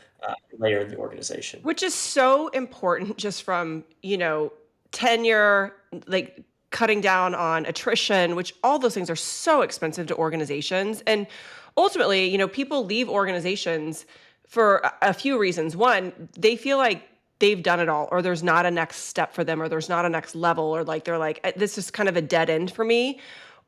layer in the organization. Which is so important just from, tenure, like cutting down on attrition, which all those things are so expensive to organizations. And ultimately, people leave organizations for a few reasons. One, they feel like they've done it all, or there's not a next step for them, or there's not a next level, or like they're like, this is kind of a dead end for me.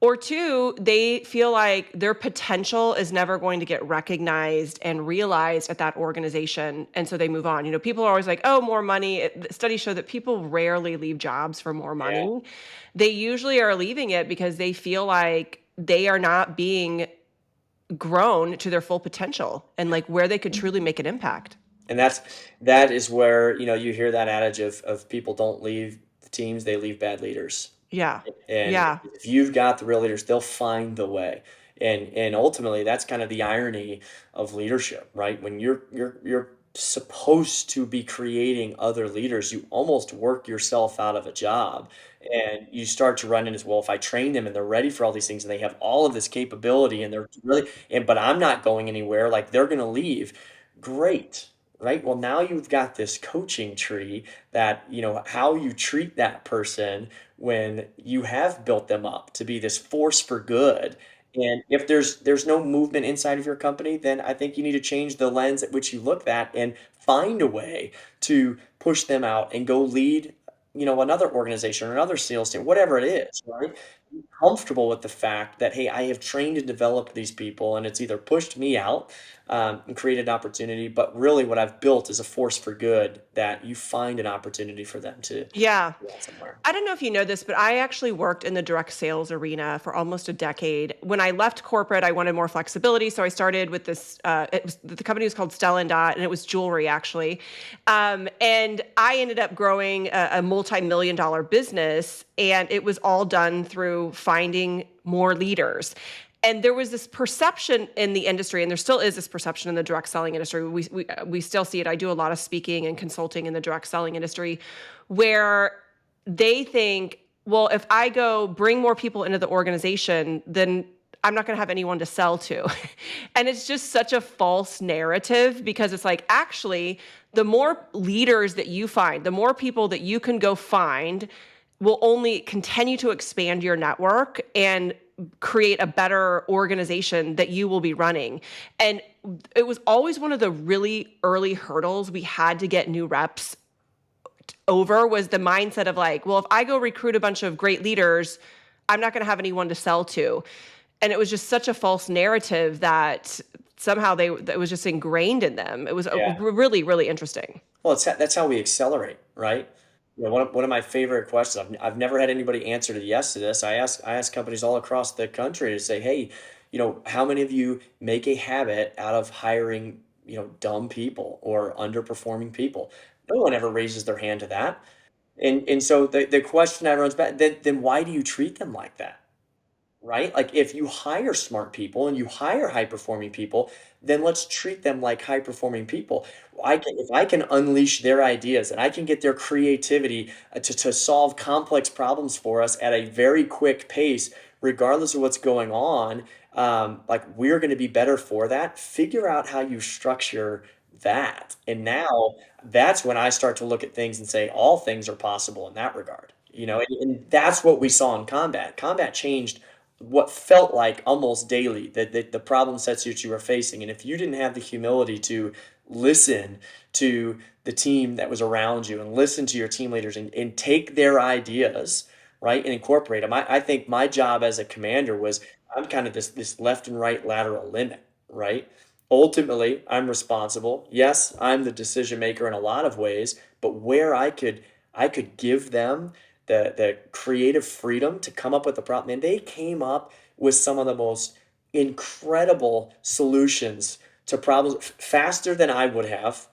Or two, they feel like their potential is never going to get recognized and realized at that organization. And so they move on. People are always like, oh, more money. Studies show that people rarely leave jobs for more Yeah. money. They usually are leaving it because they feel like they are not being grown to their full potential and like where they could truly make an impact. And that is where, you hear that adage of people don't leave the teams, they leave bad leaders. Yeah. And Yeah. if you've got the real leaders, they'll find the way. And ultimately, that's kind of the irony of leadership, right? When you're supposed to be creating other leaders, you almost work yourself out of a job. And you start to run into, well, if I train them and they're ready for all these things and they have all of this capability and they're really, but I'm not going anywhere, like they're going to leave. Great. Right. Well, now you've got this coaching tree that, how you treat that person when you have built them up to be this force for good. And if there's no movement inside of your company, then I think you need to change the lens at which you look at and find a way to push them out and go lead, another organization or another sales team, whatever it is, right? comfortable with the fact that, hey, I have trained and developed these people, and it's either pushed me out and created opportunity, but really what I've built is a force for good that you find an opportunity for them to Yeah. go out somewhere. I don't know if you know this, but I actually worked in the direct sales arena for almost a decade. When I left corporate, I wanted more flexibility, so I started with this. The company was called Stella and Dot, and it was jewelry actually. And I ended up growing a multi-million dollar business, and it was all done through finding more leaders. And there was this perception in the industry, and there still is this perception in the direct selling industry. We still see it. I do a lot of speaking and consulting in the direct selling industry, where they think, well, if I go bring more people into the organization, then I'm not going to have anyone to sell to. And it's just such a false narrative, because it's like, actually, the more leaders that you find, the more people that you can go find will only continue to expand your network and create a better organization that you will be running. And it was always one of the really early hurdles we had to get new reps over, was the mindset of like, well, if I go recruit a bunch of great leaders, I'm not going to have anyone to sell to. And it was just such a false narrative that somehow that was just ingrained in them. It was Yeah. really, really interesting. Well, that's how we accelerate, right? One of my favorite questions. I've never had anybody answer to yes to this. I ask companies all across the country to say, hey, how many of you make a habit out of hiring, dumb people or underperforming people? No one ever raises their hand to that. And so the question that runs back, then why do you treat them like that? Right? Like if you hire smart people and you hire high performing people, then let's treat them like high performing people. If I can unleash their ideas and I can get their creativity to solve complex problems for us at a very quick pace, regardless of what's going on, like we're going to be better for that. Figure out how you structure that. And now that's when I start to look at things and say all things are possible in that regard. And that's what we saw in combat. Combat changed what felt like almost daily, the problem sets that you were facing. And if you didn't have the humility to listen to the team that was around you and listen to your team leaders and take their ideas, right, and incorporate them, I think my job as a commander was I'm kind of this left and right lateral limit, right? Ultimately, I'm responsible. Yes, I'm the decision maker in a lot of ways, but where I could give them the creative freedom to come up with the problem. And they came up with some of the most incredible solutions to problems faster than I would have,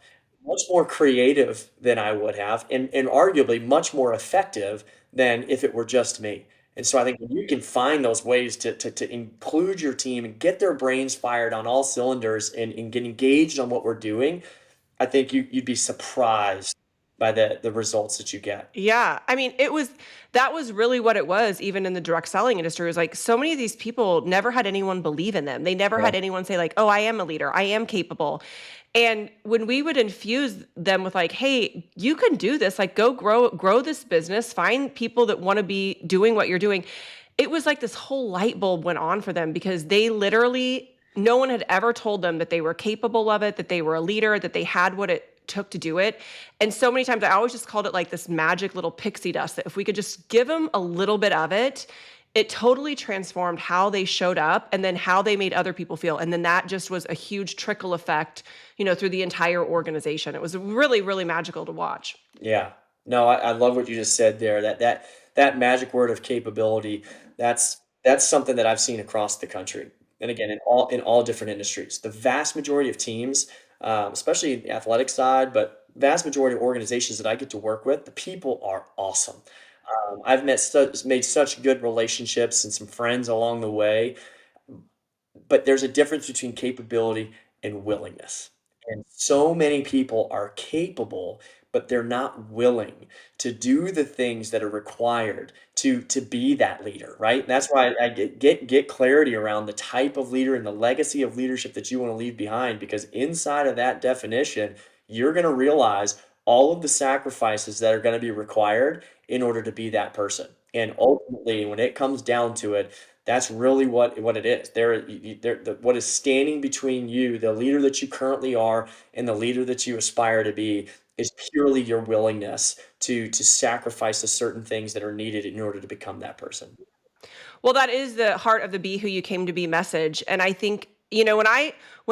much more creative than I would have, and arguably much more effective than if it were just me. And so I think when you can find those ways to include your team and get their brains fired on all cylinders and get engaged on what we're doing, I think you'd be surprised by the results that you get. Yeah. I mean, that was really what it was, even in the direct selling industry. It was like so many of these people never had anyone believe in them. They never Yeah. had anyone say, like, oh, I am a leader, I am capable. And when we would infuse them with like, hey, you can do this, like go grow this business, find people that want to be doing what you're doing. It was like this whole light bulb went on for them, because they literally, no one had ever told them that they were capable of it, that they were a leader, that they had what it took to do it. And so many times I always just called it like this magic little pixie dust, that if we could just give them a little bit of it, it totally transformed how they showed up and then how they made other people feel. And then that just was a huge trickle effect, through the entire organization. It was really, really magical to watch. Yeah. No, I love what you just said there. That magic word of capability, that's something that I've seen across the country. And again, in all different industries. The vast majority of teams, especially the athletic side, but vast majority of organizations that I get to work with, the people are awesome. I've made such good relationships and some friends along the way, but there's a difference between capability and willingness. And so many people are capable, but they're not willing to do the things that are required to be that leader, right? And that's why I get clarity around the type of leader and the legacy of leadership that you want to leave behind, because inside of that definition, you're going to realize all of the sacrifices that are going to be required in order to be that person. And ultimately, when it comes down to it, that's really what it is. What is standing between you, the leader that you currently are, and the leader that you aspire to be, is purely your willingness to sacrifice the certain things that are needed in order to become that person. Well, that is the heart of the Be Who You Came to Be message. And I think, when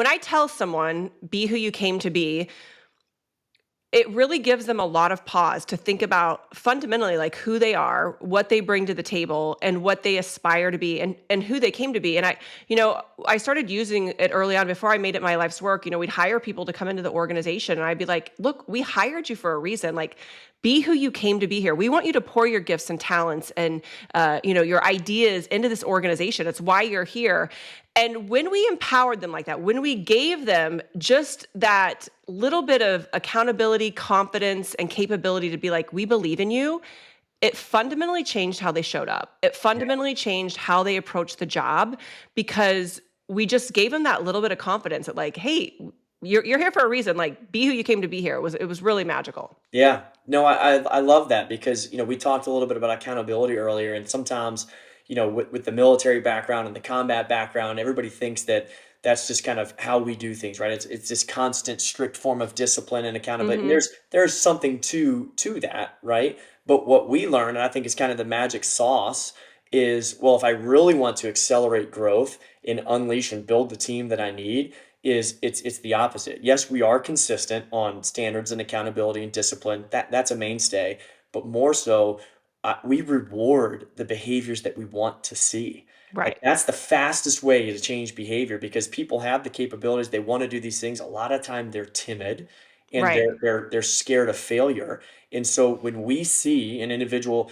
I tell someone be who you came to be, it really gives them a lot of pause to think about fundamentally like who they are, what they bring to the table, and what they aspire to be, and who they came to be. And I started using it early on before I made it my life's work. We'd hire people to come into the organization and I'd be like, look, we hired you for a reason. Like, be who you came to be here. We want you to pour your gifts and talents and your ideas into this organization. It's why you're here. And when we empowered them like that, when we gave them just that little bit of accountability, confidence, and capability to be like, we believe in you, it fundamentally changed how they showed up. It fundamentally changed how they approached the job, because we just gave them that little bit of confidence that like, hey, you're here for a reason. Like, be who you came to be here. It was really magical. Yeah. No, I love that because, we talked a little bit about accountability earlier, and sometimes, with the military background and the combat background, everybody thinks that that's just kind of how we do things, right? It's this constant, strict form of discipline and accountability. And Hmm. there's something to that, right? But what we learn, and I think is kind of the magic sauce, is well, if I really want to accelerate growth and unleash and build the team that I need, is it's the opposite. Yes, we are consistent on standards and accountability and discipline. That's a mainstay, but more so, we reward the behaviors that we want to see. Like Right. that's the fastest way to change behavior because people have the capabilities. They want to do these things. A lot of time they're timid and Right. they're scared of failure. And so when we see an individual,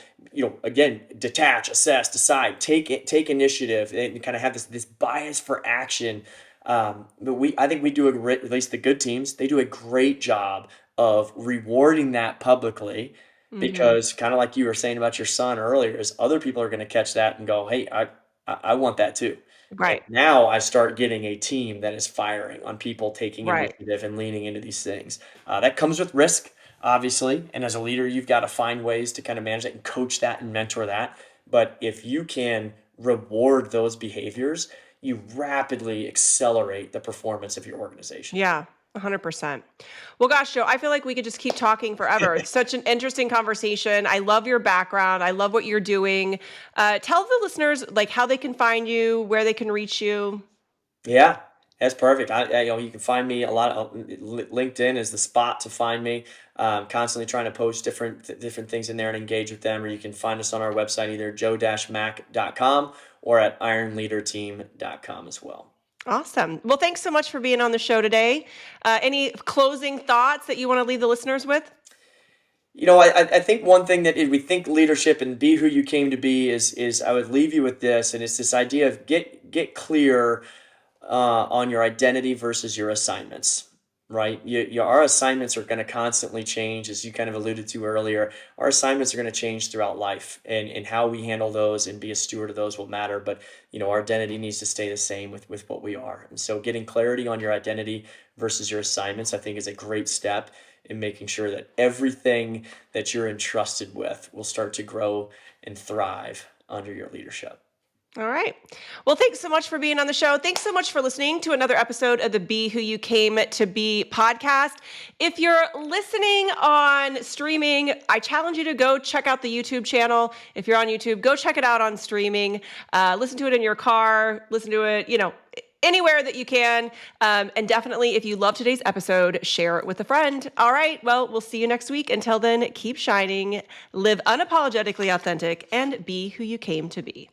again, detach, assess, decide, take initiative, and kind of have this bias for action. But I think we do at least the good teams, they do a great job of rewarding that publicly Hmm. because kind of like you were saying about your son earlier, is other people are going to catch that and go, hey, I want that too. And Right. now I start getting a team that is firing on people taking Right. initiative and leaning into these things. That comes with risk, obviously. And as a leader, you've got to find ways to kind of manage that and coach that and mentor that. But if you can reward those behaviors, you rapidly accelerate the performance of your organization. Yeah, 100%. Well, gosh, Joe, I feel like we could just keep talking forever. It's such an interesting conversation. I love your background. I love what you're doing. Tell the listeners like how they can find you, where they can reach you. Yeah, that's perfect. You can find me a lot of LinkedIn is the spot to find me. Constantly trying to post different things in there and engage with them. Or you can find us on our website, either joe-mac.com or at ironleaderteam.com as well. Awesome. Well, thanks so much for being on the show today. Any closing thoughts that you want to leave the listeners with? I think one thing that if we think leadership and be who you came to be is I would leave you with this, and it's this idea of get clear on your identity versus your assignments, right? Our assignments are going to constantly change, as you kind of alluded to earlier. Our assignments are going to change throughout life, and how we handle those and be a steward of those will matter. But our identity needs to stay the same with what we are. And so, getting clarity on your identity versus your assignments, I think, is a great step in making sure that everything that you're entrusted with will start to grow and thrive under your leadership. All right. Well, thanks so much for being on the show. Thanks so much for listening to another episode of the Be Who You Came to Be podcast. If you're listening on streaming, I challenge you to go check out the YouTube channel. If you're on YouTube, go check it out on streaming. Listen to it in your car, listen to it, anywhere that you can. And definitely, if you love today's episode, share it with a friend. All right. Well, we'll see you next week. Until then, keep shining, live unapologetically authentic, and be who you came to be.